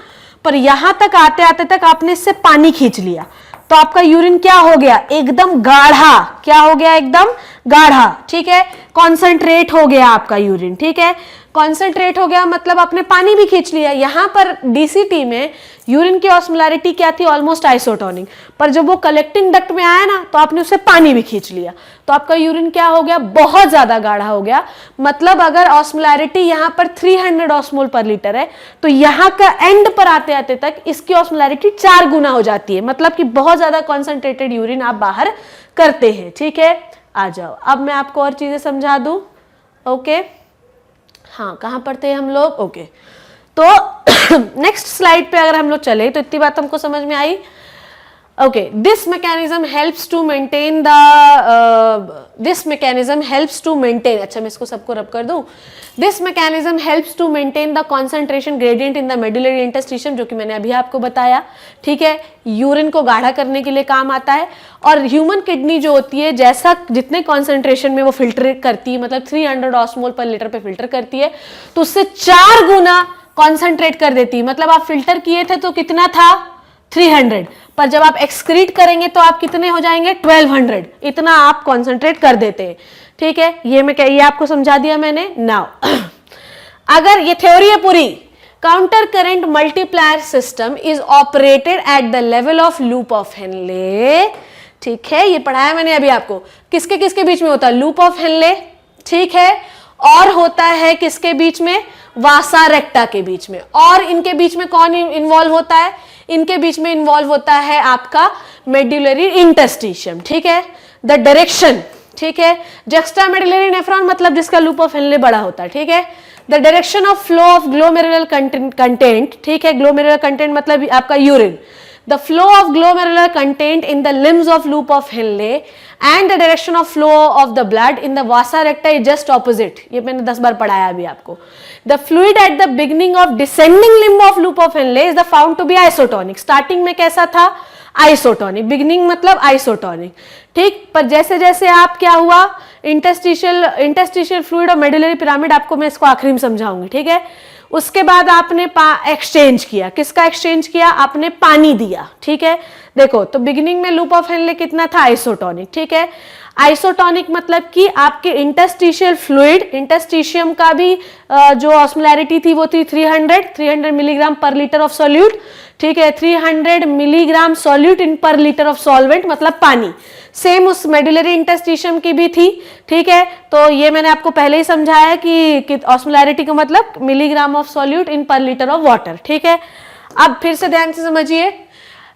पर यहां तक आते आते तक आपने इससे पानी खींच लिया तो आपका यूरिन क्या हो गया, एकदम गाढ़ा। क्या हो गया, एकदम गाढ़ा। ठीक है, कॉन्सेंट्रेट हो गया आपका यूरिन। ठीक है, कॉन्सेंट्रेट हो गया मतलब आपने पानी भी खींच लिया। यहां पर डीसीटी में यूरिन की ऑस्मोलैरिटी क्या थी, ऑलमोस्ट आइसोटोनिक। पर जब वो कलेक्टिंग डक्ट में आया ना तो आपने उससे पानी भी खींच लिया तो आपका यूरिन क्या हो गया, बहुत ज्यादा गाढ़ा हो गया। मतलब अगर ऑस्मोलैरिटी यहां पर 300 ऑस्मोल पर लीटर है तो यहां का एंड पर आते आते तक इसकी ऑस्मोलैरिटी 4 गुना हो जाती है। मतलब कि बहुत ज्यादा कॉन्सेंट्रेटेड यूरिन आप बाहर करते हैं। ठीक है, आ जाओ, अब मैं आपको और चीजें समझा दूं। ओके, हाँ, कहां पर थे हम लोग? ओके, तो नेक्स्ट स्लाइड पे अगर हम लोग चले तो इतनी बात हमको समझ में आई। Okay, this mechanism helps to maintain अच्छा मैं इसको सबको रब कर दूं। This mechanism helps to maintain the concentration gradient in the medullary interstitium, जो कि मैंने अभी आपको बताया। ठीक है, यूरिन को गाढ़ा करने के लिए काम आता है। और ह्यूमन किडनी जो होती है, जैसा जितने कॉन्सेंट्रेशन में वो फिल्टर करती है, मतलब 300 ऑस्मोल पर लीटर पे फिल्टर करती है, तो उससे 4 गुना कॉन्सेंट्रेट कर देती है। मतलब आप फिल्टर किए थे तो कितना था, 300, पर जब आप एक्सक्रीट करेंगे तो आप कितने हो जाएंगे, 1200। इतना आप कॉन्सेंट्रेट कर देते हैं। ठीक है, ये आपको समझा दिया मैंने। नाउ अगर ये थ्योरी है पूरी, counter current multiplier system is operated at the level of loop of Henle. ठीक है, ये पढ़ाया मैंने अभी आपको। किसके किसके बीच में होता है, लूप ऑफ हेनले। ठीक है, और होता है किसके बीच में, वासा रेक्टा के बीच में। और इनके बीच में कौन इन्वॉल्व होता है, इनके बीच में इन्वॉल्व होता है आपका मेड्यूलरी इंटरस्टिशियम। ठीक है, द डायरेक्शन, ठीक है, जक्स्टा मेडुलरी नेफ्रॉन मतलब जिसका लूप ऑफ हेनले बड़ा होता है। ठीक है, the direction of flow of glomerular content. ठीक है, ग्लोमेरुलर कंटेंट मतलब आपका urine. The flow of glomerular content in the limbs of loop of Henle and the direction of flow of the blood in the vasa recta is just opposite. ये मैंने 10 बार पढ़ाया अभी आपको। The fluid at the beginning of descending limb of loop of Henle is the found to be isotonic. Starting में कैसा था? आइसोटोनिक। बिगिनिंग मतलब आइसोटोनिक, ठीक। पर जैसे जैसे आप क्या हुआ, इंटरस्टिशियल फ्लूइड और मेडुलरी पिरामिड, आपको मैं इसको आखिरी में समझाऊंगी, ठीक है। उसके बाद आपने एक्सचेंज किया। किसका एक्सचेंज किया? आपने पानी दिया, ठीक है। देखो, तो बिगिनिंग में लूप ऑफ हेनले कितना था? आइसोटोनिक, ठीक है। आइसोटोनिक मतलब कि आपके इंटरस्टिशियल फ्लूइड, इंटरस्टिशियम का भी जो ऑस्मोलैरिटी थी वो थी 300 मिलीग्राम पर लीटर ऑफ सॉल्यूट, ठीक है। 300 मिलीग्राम सॉल्यूट इन पर लीटर ऑफ सॉल्वेंट मतलब पानी। सेम उस मेडुलरी इंटरस्टिशियम की भी थी, ठीक है। तो ये मैंने आपको पहले ही समझाया कि ऑस्मोलैरिटी का मतलब मिलीग्राम ऑफ सॉल्यूट इन पर लीटर ऑफ वाटर, ठीक है। अब फिर से ध्यान से समझिए।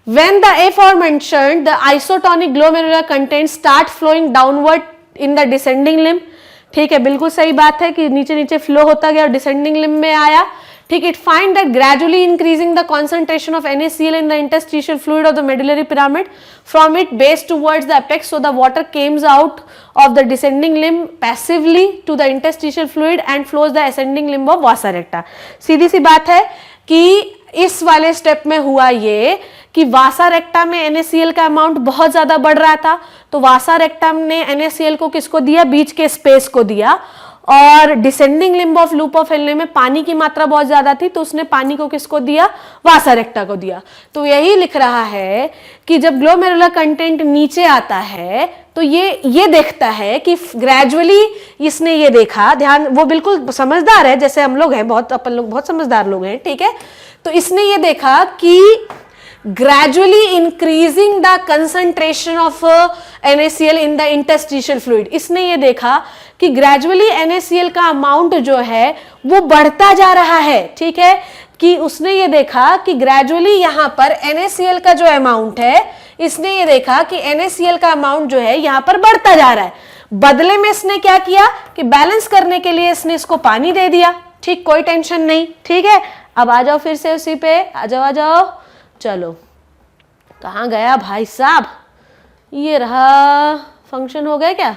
When the aforementioned the isotonic glomerular content start flowing downward in the descending limb, ठीक है, बिल्कुल सही बात है कि नीचे नीचे फ्लो होता गया और डिसेंडिंग लिम्ब में आया, ठीक। It find that gradually increasing the concentration of NaCl in the interstitial fluid of the medullary pyramid from its base towards the apex, so the water comes out of the descending limb passively to the interstitial fluid and flows the ascending limb of vasa recta। सीधी सी बात है कि इस वाले स्टेप में हुआ ये कि वासा रेक्टा में NaCl का अमाउंट बहुत ज्यादा बढ़ रहा था, तो वासा रेक्टा ने NaCl को किसको दिया? बीच के स्पेस को दिया। और descending limb of loop of Henley में पानी की मात्रा बहुत ज्यादा थी, तो उसने पानी को किसको दिया? वासा रेक्टा को दिया। तो यही लिख रहा है कि जब ग्लोमेरुलर कंटेंट नीचे आता है तो ये देखता है कि ग्रेजुअली इसने ये देखा, ध्यान, वो बिल्कुल समझदार है, जैसे हम लोग हैं, अपन लोग बहुत समझदार लोग हैं, ठीक है। तो इसने ये देखा कि gradually increasing the concentration of NaCl in the interstitial fluid। इसने ये देखा कि gradually NaCl का अमाउंट जो है वो बढ़ता जा रहा है, ठीक है। कि उसने ये देखा कि gradually यहाँ पर NaCl का जो अमाउंट है, इसने ये देखा कि NaCl का अमाउंट जो है यहाँ पर बढ़ता जा रहा है। बदले में इसने क्या किया कि बैलेंस करने के लिए इसने इसको पानी दे दिया, ठीक, कोई टेंशन नहीं, ठीक है। अब आ जाओ फिर से उसी पे, आ जाओ। चलो, कहाँ गया भाई साहब? ये रहा। फंक्शन हो गया क्या?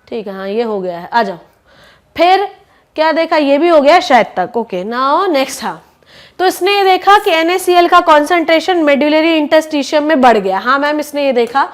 ठीक है, हाँ ये हो गया है, आ जाओ। फिर क्या देखा? ये भी हो गया शायद तक, ओके। Now next. हाँ, तो इसने ये देखा कि NaCl का कॉन्सेंट्रेशन मेडुलरी इंटरस्टिशियम में बढ़ गया। हाँ मैम, इसने ये देखा।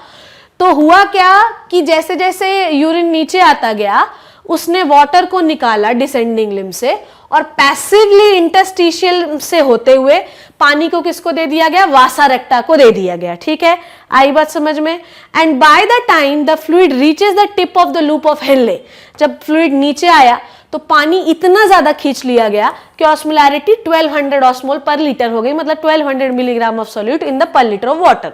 तो हुआ क्या कि जैसे जैसे यूरिन नीचे आता गया, उसने वाटर को निकाला डिसेंडिंग लिम्ब से और पैसिवली इंटरस्टिशियल से होते हुए पानी को किसको दे दिया गया? वासा रेक्टा को दे दिया गया, ठीक है। आई बात समझ में? And by the time the fluid reaches the tip of the loop of Henley, जब फ्लूइड नीचे आया तो पानी इतना ज्यादा खींच लिया गया कि ऑस्मोलैरिटी 1200 ऑस्मोल पर लीटर हो गई, मतलब 1200 milligram of solute in the पर लीटर ऑफ वाटर।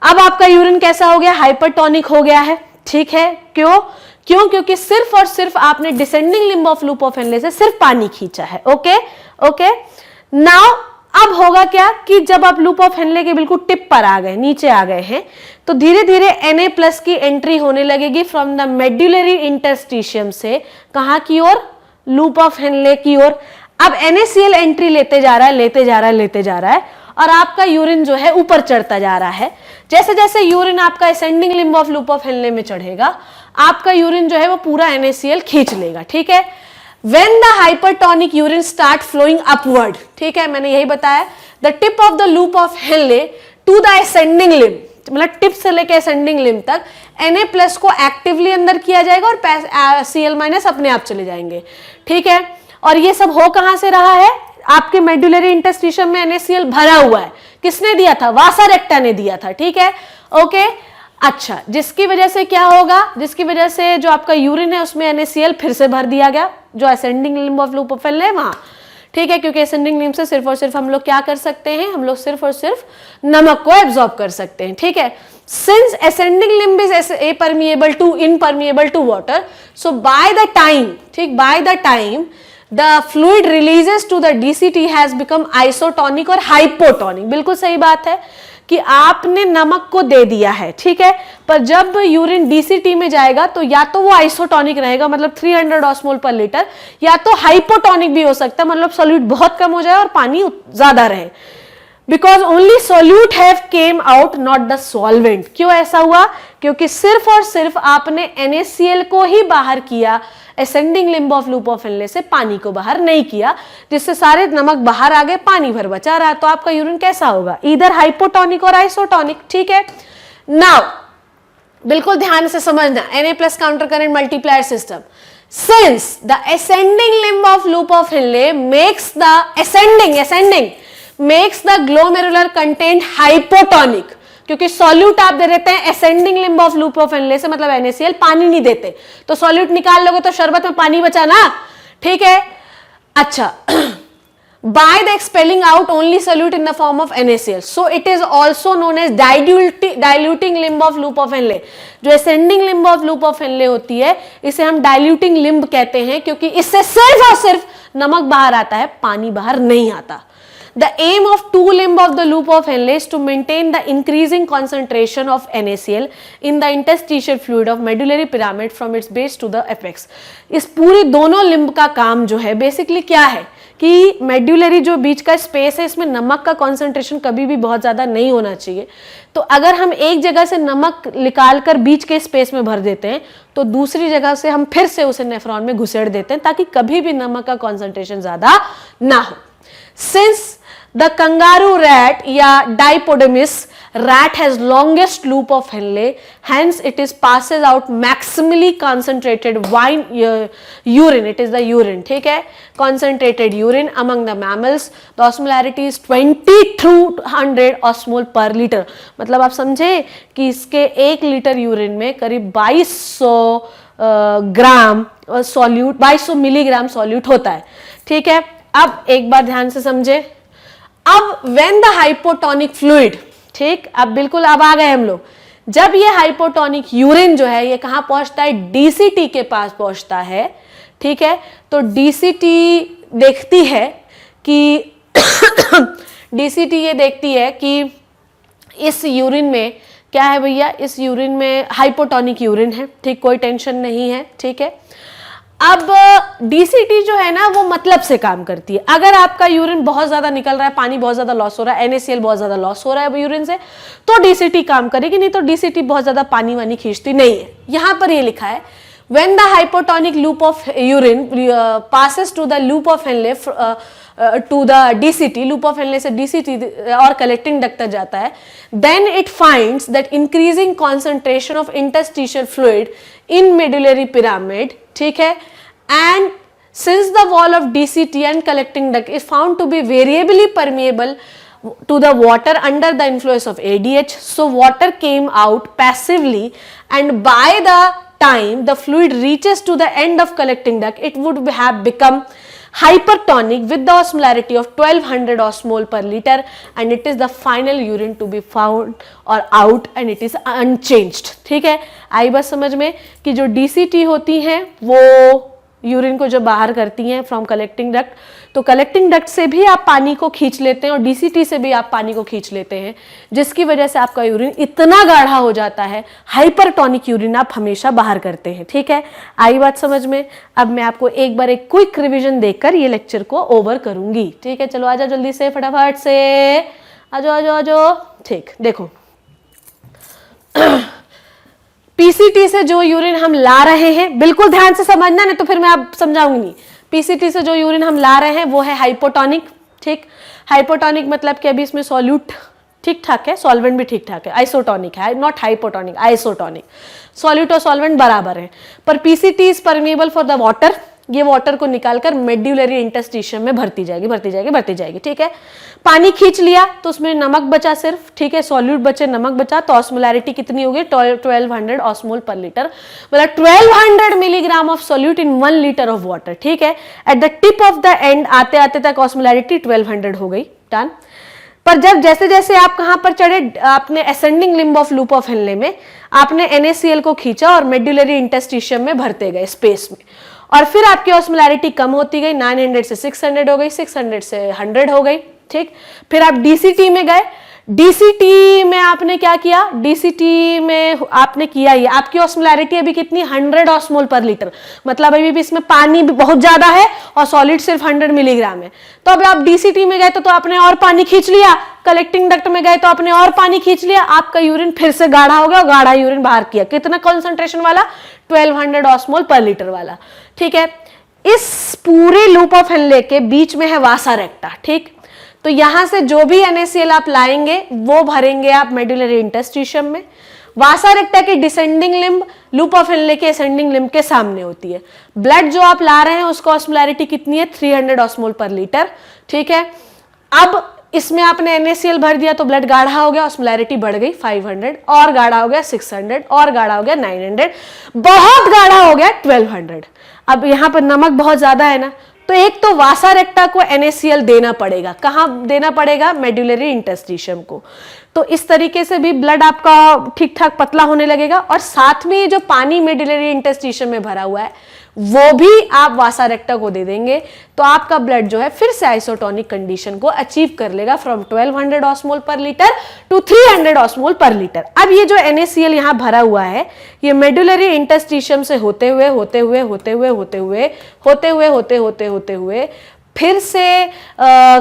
अब आपका यूरिन कैसा हो गया? हाइपरटोनिक हो गया है, ठीक है। क्यों? क्योंकि सिर्फ और सिर्फ आपने descending limb of loop of Henle से सिर्फ पानी खींचा है, ओके। नाउ अब होगा क्या कि जब आप लूप ऑफ हेनले के बिल्कुल टिप पर आ गए, नीचे आ गए हैं, तो धीरे धीरे Na+ की एंट्री होने लगेगी फ्रॉम द मेडुलरी इंटरस्टिशियम से कहाँ की ओर? लूप ऑफ हेनले की ओर। अब NaCl एंट्री लेते जा रहा है और आपका यूरिन जो है ऊपर चढ़ता जा रहा है। जैसे जैसे यूरिन आपका ascending limb of loop of Henley में चढ़ेगा, आपका यूरिन जो है वो पूरा NaCl खींच लेगा, ठीक है। When the hypertonic urine start flowing upward, ठीक है, मैंने यही बताया, the tip of the loop of Henle to the ascending limb, मतलब टिप से लेके असेंडिंग लिम्ब तक Na+ को एक्टिवली अंदर किया जाएगा और Cl- अपने आप चले जाएंगे, ठीक है। और ये सब हो कहां से रहा है? आपके मेडुलरी इंटरस्टिशियम में NaCl भरा हुआ है। किसने दिया था? वासा रेक्टा ने दिया था, ठीक है, ओके। अच्छा, जिसकी वजह से क्या होगा? जिसकी वजह से जो आपका यूरिन है उसमें NaCl फिर से भर दिया गया, जो ascending limb of loop of Henle है वहां, ठीक है। क्योंकि असेंडिंग लिम्ब से सिर्फ और सिर्फ हम लोग क्या कर सकते हैं? हम लोग सिर्फ और सिर्फ नमक को एब्जॉर्ब कर सकते हैं, ठीक है। Since ascending limb is impermeable to water, so by the time the fluid releases to the DCT has become isotonic और hypotonic। बिल्कुल सही बात है कि आपने नमक को दे दिया है, ठीक है, पर जब यूरिन DCT में जाएगा तो या तो वो आइसोटोनिक रहेगा, मतलब 300 ऑस्मोल पर लीटर, या तो हाइपोटोनिक भी हो सकता है, मतलब सॉल्यूट बहुत कम हो जाए और पानी ज्यादा रहे। Because only solute have came out not the solvent. क्यों ऐसा हुआ? क्योंकि सिर्फ और सिर्फ आपने NaCl को ही बाहर किया, ascending limb of loop of Henle से पानी को बाहर नहीं किया, जिससे सारे नमक बाहर आ गए, पानी भर बचा रहा। तो आपका यूरिन कैसा होगा? इधर हाइपोटोनिक और आइसोटोनिक। ठीक है, नाउ बिल्कुल ध्यान से समझना, Na plus counter current multiplier system. Since the ascending limb of loop of Henle makes the ascending makes the glomerular content hypotonic, क्योंकि सॉल्यूट आप दे देते हैं ascending limb of loop of Henle से, मतलब NaCl, पानी नहीं देते, तो सॉल्यूट निकाल लोगे तो शरबत में पानी बचा ना। ठीक है, अच्छा by the expelling out only solute in the form of NaCl, so it is also known as diluting limb of loop of Henle। जो ascending limb of loop of Henle होती है, इसे हम diluting limb कहते हैं, क्योंकि इससे सिर्फ और सिर्फ नमक बाहर आता है, पानी बाहर नहीं आता। The aim of two limb of the loop of Henle is to maintain the increasing concentration of NaCl in the interstitial fluid of medullary pyramid from its base to the apex। इस पूरी दोनों लिम्ब का काम जो है बेसिकली क्या है कि मेड्यूलरी जो बीच का स्पेस है, इसमें नमक का कॉन्सेंट्रेशन कभी भी बहुत ज्यादा नहीं होना चाहिए। तो अगर हम एक जगह से नमक निकाल कर बीच के स्पेस में भर देते हैं, तो दूसरी जगह से हम फिर से उसे नेफ्रॉन में घुसेड़ देते हैं, ताकि कभी भी नमक का कॉन्सेंट्रेशन ज्यादा ना हो। सिंस द कंगारू रैट या डाइपोडेमिस rat has longest loop of Henle, hence it is passes out maximally concentrated wine urine, it is the urine, ठीक है, concentrated urine among the mammals। the osmolarity is 20 through 100 osmol per liter। मतलब आप समझे कि इसके 1 लीटर यूरिन में करीब 2200 ग्राम सॉल्यूट, 2200 मिलीग्राम सॉल्यूट होता है। ठीक है, अब एक बार ध्यान से समझे, अब व्हेन द हाइपोटोनिक फ्लूइड, ठीक, अब बिल्कुल अब आ गए हम लोग, जब ये हाइपोटोनिक यूरिन जो है ये कहां पहुंचता है? डीसीटी के पास पहुंचता है। ठीक है, तो डीसीटी देखती है कि डीसीटी ये देखती है कि इस यूरिन में क्या है भैया, इस यूरिन में हाइपोटोनिक यूरिन है। ठीक, कोई टेंशन नहीं है। ठीक है, अब डीसीटी जो है ना वो मतलब से काम करती है। अगर आपका यूरिन बहुत ज्यादा निकल रहा है, पानी बहुत ज्यादा लॉस हो रहा है, NaCl बहुत ज्यादा लॉस हो रहा है यूरिन से, तो डीसीटी काम करेगी, नहीं तो डीसीटी बहुत ज्यादा पानी वानी खींचती नहीं है। यहां पर ये लिखा है, when the hypotonic loop of urine passes to the loop of Henle to the DCT, loop of Henle से DCT और collecting duct तक जाता है, then it finds that increasing concentration of interstitial fluid in medullary pyramid, ठीक है, and since the wall of DCT and collecting duct is found to be variably permeable to the water under the influence of ADH, so water came out passively, and by the time the fluid reaches to the end of collecting duct, it would have become hypertonic with the osmolarity of 1200 osmol per liter, and it is the final urine to be found or out, and it is unchanged। ठीक है, आई बस समझ में कि जो DCT होती हैं वो यूरिन को जो बाहर करती हैं फ्रॉम कलेक्टिंग डक्ट, तो कलेक्टिंग डक्ट से भी आप पानी को खींच लेते हैं और DCT से भी आप पानी को खींच लेते हैं, जिसकी वजह से आपका यूरिन इतना गाढ़ा हो जाता है, हाइपरटोनिक यूरिन आप हमेशा बाहर करते हैं। ठीक है, आई बात समझ में? अब मैं आपको एक बार एक क्विक रिविजन देकर ये लेक्चर को ओवर करूंगी। ठीक है, चलो आ जाओ जल्दी से, फटाफट से आ जाओ आ जाओ आ जाओ। ठीक, देखो पीसीटी से जो यूरिन हम ला रहे हैं, बिल्कुल ध्यान से समझना, नहीं तो फिर मैं आप समझाऊंगी नहीं। पीसीटी से जो यूरिन हम ला रहे हैं वो है हाइपोटोनिक। ठीक, हाइपोटोनिक मतलब कि अभी इसमें सॉल्यूट ठीक ठाक है, सॉल्वेंट भी ठीक ठाक है, आइसोटोनिक है, नॉट हाइपोटोनिक, आइसोटोनिक। सॉल्यूट और सॉल्वेंट बराबर है, पर PCT is permeable for the water. ये वाटर को निकालकर मेड्यूलरी इंटरस्टिशियम में भरती जाएगी भरती जाएगी भरती जाएगी। ठीक है, पानी खींच लिया तो उसमें नमक बचा सिर्फ। ठीक है, सॉल्यूट बचे, नमक बचा, तो ऑस्मोलैरिटी कितनी होगी? 1200 ऑस्मोल पर लीटर, मतलब 1200 milligram of solute in 1 litre of water. ठीक है, at the tip of the end आते आते तक ऑस्मोलैरिटी 1200 हो गई, डन। पर जब जैसे जैसे आप कहां पर चढ़े, आपने ascending limb of loop of Henley में आपने NaCl को खींचा और मेड्यूलरी इंटरस्टिशियम में भरते गए स्पेस में, और फिर आपकी ऑस्मोलैरिटी कम होती गई, 900 से 600 हो गई, 600 से 100 हो गई। ठीक, फिर आप DCT में गए, डीसीटी में आपने क्या किया, डीसीटी में आपने किया ये, आपकी ऑस्मोलैरिटी अभी कितनी 100 ऑस्मोल पर लीटर, मतलब अभी भी इसमें पानी भी बहुत ज्यादा है और सॉलिड सिर्फ 100 मिलीग्राम है। तो अब आप डीसीटी में गए तो आपने और पानी खींच लिया, कलेक्टिंग डक्ट में गए तो आपने और पानी खींच लिया, आपका यूरिन फिर से गाढ़ा हो गया और गाढ़ा यूरिन बाहर किया, कितना कॉन्सेंट्रेशन वाला, 1200 ऑस्मोल पर लीटर वाला। ठीक है, इस पूरे लूप ऑफ हेनले के बीच में है वासा रेक्टा। ठीक, तो यहां से जो भी NaCl आप लाएंगे वो भरेंगे आप मेडुलरी इंटरस्टिशियम में। वासा रेक्टा की descending limb loop of Henley के असेंडिंग लिम्ब के सामने होती है। ब्लड जो आप ला रहे हैं उसका ऑस्मोलैरिटी कितनी है, 300 ऑस्मोल पर लीटर। ठीक है, अब इसमें आपने NaCl भर दिया तो ब्लड गाढ़ा हो गया, ऑस्मोलैरिटी बढ़ गई 500, और गाढ़ा हो गया 600, और गाढ़ा हो गया 900, बहुत गाढ़ा हो गया 1200। अब यहां पर नमक बहुत ज्यादा है ना, तो एक तो वासा रेक्टा को NaCl देना पड़ेगा, कहां देना पड़ेगा, मेडुलरी इंटरस्टिशियम को। तो इस तरीके से भी ब्लड आपका ठीक ठाक पतला होने लगेगा, और साथ में जो पानी मेडुलरी इंटरस्टिशियम में भरा हुआ है वो भी आप वासा रेक्टा को दे देंगे, तो आपका ब्लड जो है फिर से आइसोटोनिक कंडीशन को अचीव कर लेगा फ्रॉम 1200 ऑस्मोल पर लीटर टू 300 ऑस्मोल पर लीटर। अब ये जो NaCl यहाँ भरा हुआ है ये मेडुलरी इंटरस्टिशियम से होते हुए फिर से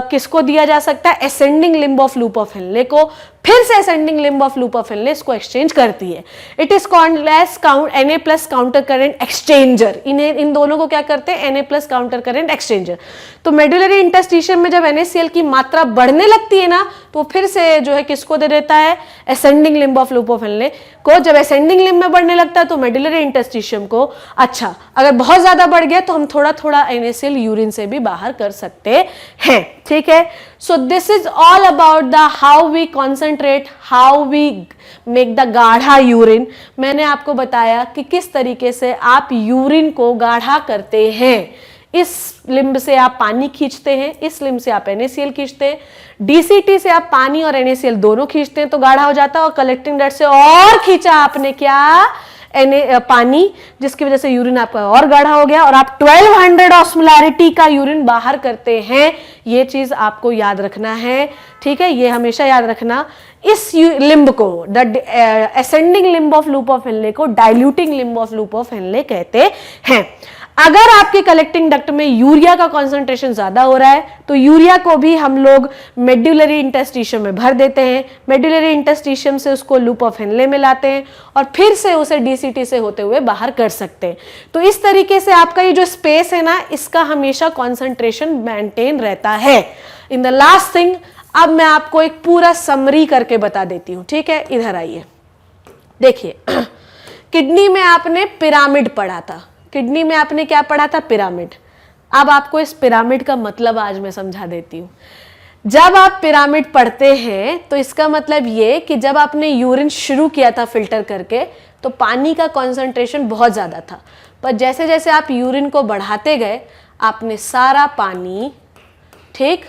किसको दिया जा सकता है, ascending limb of loop of Henle को, फिर से ascending limb of loop of Henle इसको एक्सचेंज करती है। It is called as Na plus counter current exchanger. इन दोनों को क्या करते हैं, Na plus counter current exchanger. तो मेडुलरी इंटरस्टिशियम में जब NaCl की मात्रा बढ़ने लगती है ना, तो फिर से जो है किसको दे देता है, ascending limb of loop of Henle को। जब असेंडिंग लिम्ब में बढ़ने लगता है तो मेडुलरी इंटरस्टिशियम को। अच्छा, अगर बहुत ज्यादा बढ़ गया तो हम थोड़ा थोड़ा NaCl यूरिन से भी बाहर कर सकते हैं। ठीक है, so this is all about the how we concentrate, how we make the गाढ़ा यूरिन। मैंने आपको बताया कि किस तरीके से आप यूरिन को गाढ़ा करते हैं। इस लिम्ब से आप पानी खींचते हैं, इस लिम्ब से आप NaCl खींचते हैं, डीसीटी से आप पानी और NaCl दोनों खींचते हैं तो गाढ़ा हो जाता है, और कलेक्टिंग डक्ट से और खींचा आपने क्या, पानी, जिसकी वजह से यूरिन आपका और गाढ़ा हो गया और आप 1200 ऑस्मोलैरिटी का यूरिन बाहर करते हैं। ये चीज आपको याद रखना है। ठीक है, ये हमेशा याद रखना। इस लिम्ब को, the ascending limb of loop of Henle को diluting limb of loop of Henle कहते हैं। अगर आपके कलेक्टिंग डक्ट में यूरिया का कॉन्सेंट्रेशन ज्यादा हो रहा है तो यूरिया को भी हम लोग मेडुलरी इंटरस्टिशियम में भर देते हैं, मेडुलरी इंटरस्टिशियम से उसको लूप ऑफ हेनले में लाते हैं और फिर से उसे डीसीटी से होते हुए बाहर कर सकते हैं। तो इस तरीके से आपका ये जो स्पेस है ना, इसका हमेशा कॉन्सेंट्रेशन मेंटेन रहता है। इन द लास्ट थिंग, अब मैं आपको एक पूरा समरी करके बता देती हूं। ठीक है, इधर आइए, देखिए किडनी में आपने पिरामिड पढ़ा था, किडनी में आपने क्या पढ़ा था, पिरामिड। अब आपको इस पिरामिड का मतलब आज मैं समझा देती हूँ। जब आप पिरामिड पढ़ते हैं तो इसका मतलब ये कि जब आपने यूरिन शुरू किया था फिल्टर करके तो पानी का कॉन्सेंट्रेशन बहुत ज़्यादा था, पर जैसे जैसे आप यूरिन को बढ़ाते गए आपने सारा पानी, ठीक,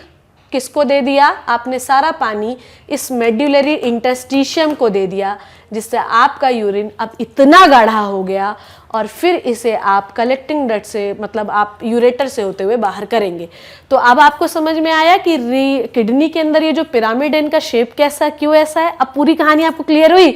किसको दे दिया, आपने सारा पानी इस मेडुलरी इंटरस्टिशियम को दे दिया, जिससे आपका यूरिन अब इतना गाढ़ा हो गया और फिर इसे आप कलेक्टिंग डक्ट से, मतलब आप यूरेटर से होते हुए बाहर करेंगे। तो अब आपको समझ में आया कि किडनी के अंदर ये जो पिरामिड है इनका शेप कैसा, क्यों ऐसा है। अब पूरी कहानी आपको क्लियर हुई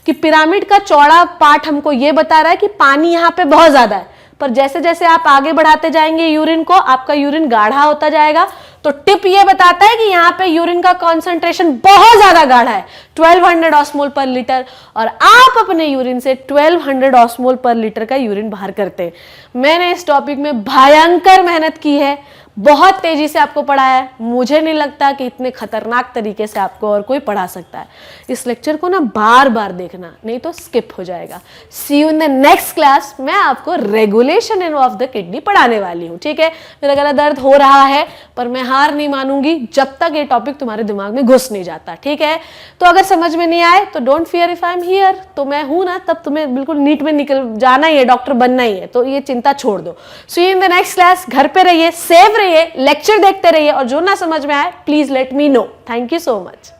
कि पिरामिड का चौड़ा पार्ट हमको ये बता रहा है कि पानी यहाँ पे बहुत ज्यादा है, पर जैसे जैसे आप आगे बढ़ाते जाएंगे यूरिन को, आपका यूरिन गाढ़ा होता जाएगा। तो टिप ये बताता है कि यहाँ पे यूरिन का कॉन्सेंट्रेशन बहुत ज्यादा गाढ़ा है, 1200 ऑस्मोल पर लीटर, और आप अपने यूरिन से 1200 ऑस्मोल पर लीटर का यूरिन बाहर करते हैं। मैंने इस टॉपिक में भयंकर मेहनत की है, बहुत तेजी से आपको पढ़ाया है। मुझे नहीं लगता कि इतने खतरनाक तरीके से आपको और कोई पढ़ा सकता है। इस लेक्चर को ना बार बार देखना, नहीं तो स्किप हो जाएगा। See you in the next class. मैं आपको रेगुलेशन ऑफ द किडनी पढ़ाने वाली हूँ। ठीक है, मेरा गला दर्द हो रहा है पर मैं हार नहीं मानूंगी जब तक ये टॉपिक तुम्हारे दिमाग में घुस नहीं जाता। ठीक है, तो अगर समझ में नहीं आए तो don't fear, if I am here, तो मैं हूं ना, तब तुम्हें बिल्कुल नीट में निकल जाना ही है, डॉक्टर बनना ही है, तो ये चिंता छोड़ दो। See you in the next class. घर पे रहिए, सेफ रहिए, लेक्चर देखते रहिए, और जो ना समझ में आए please let me know. Thank you so much.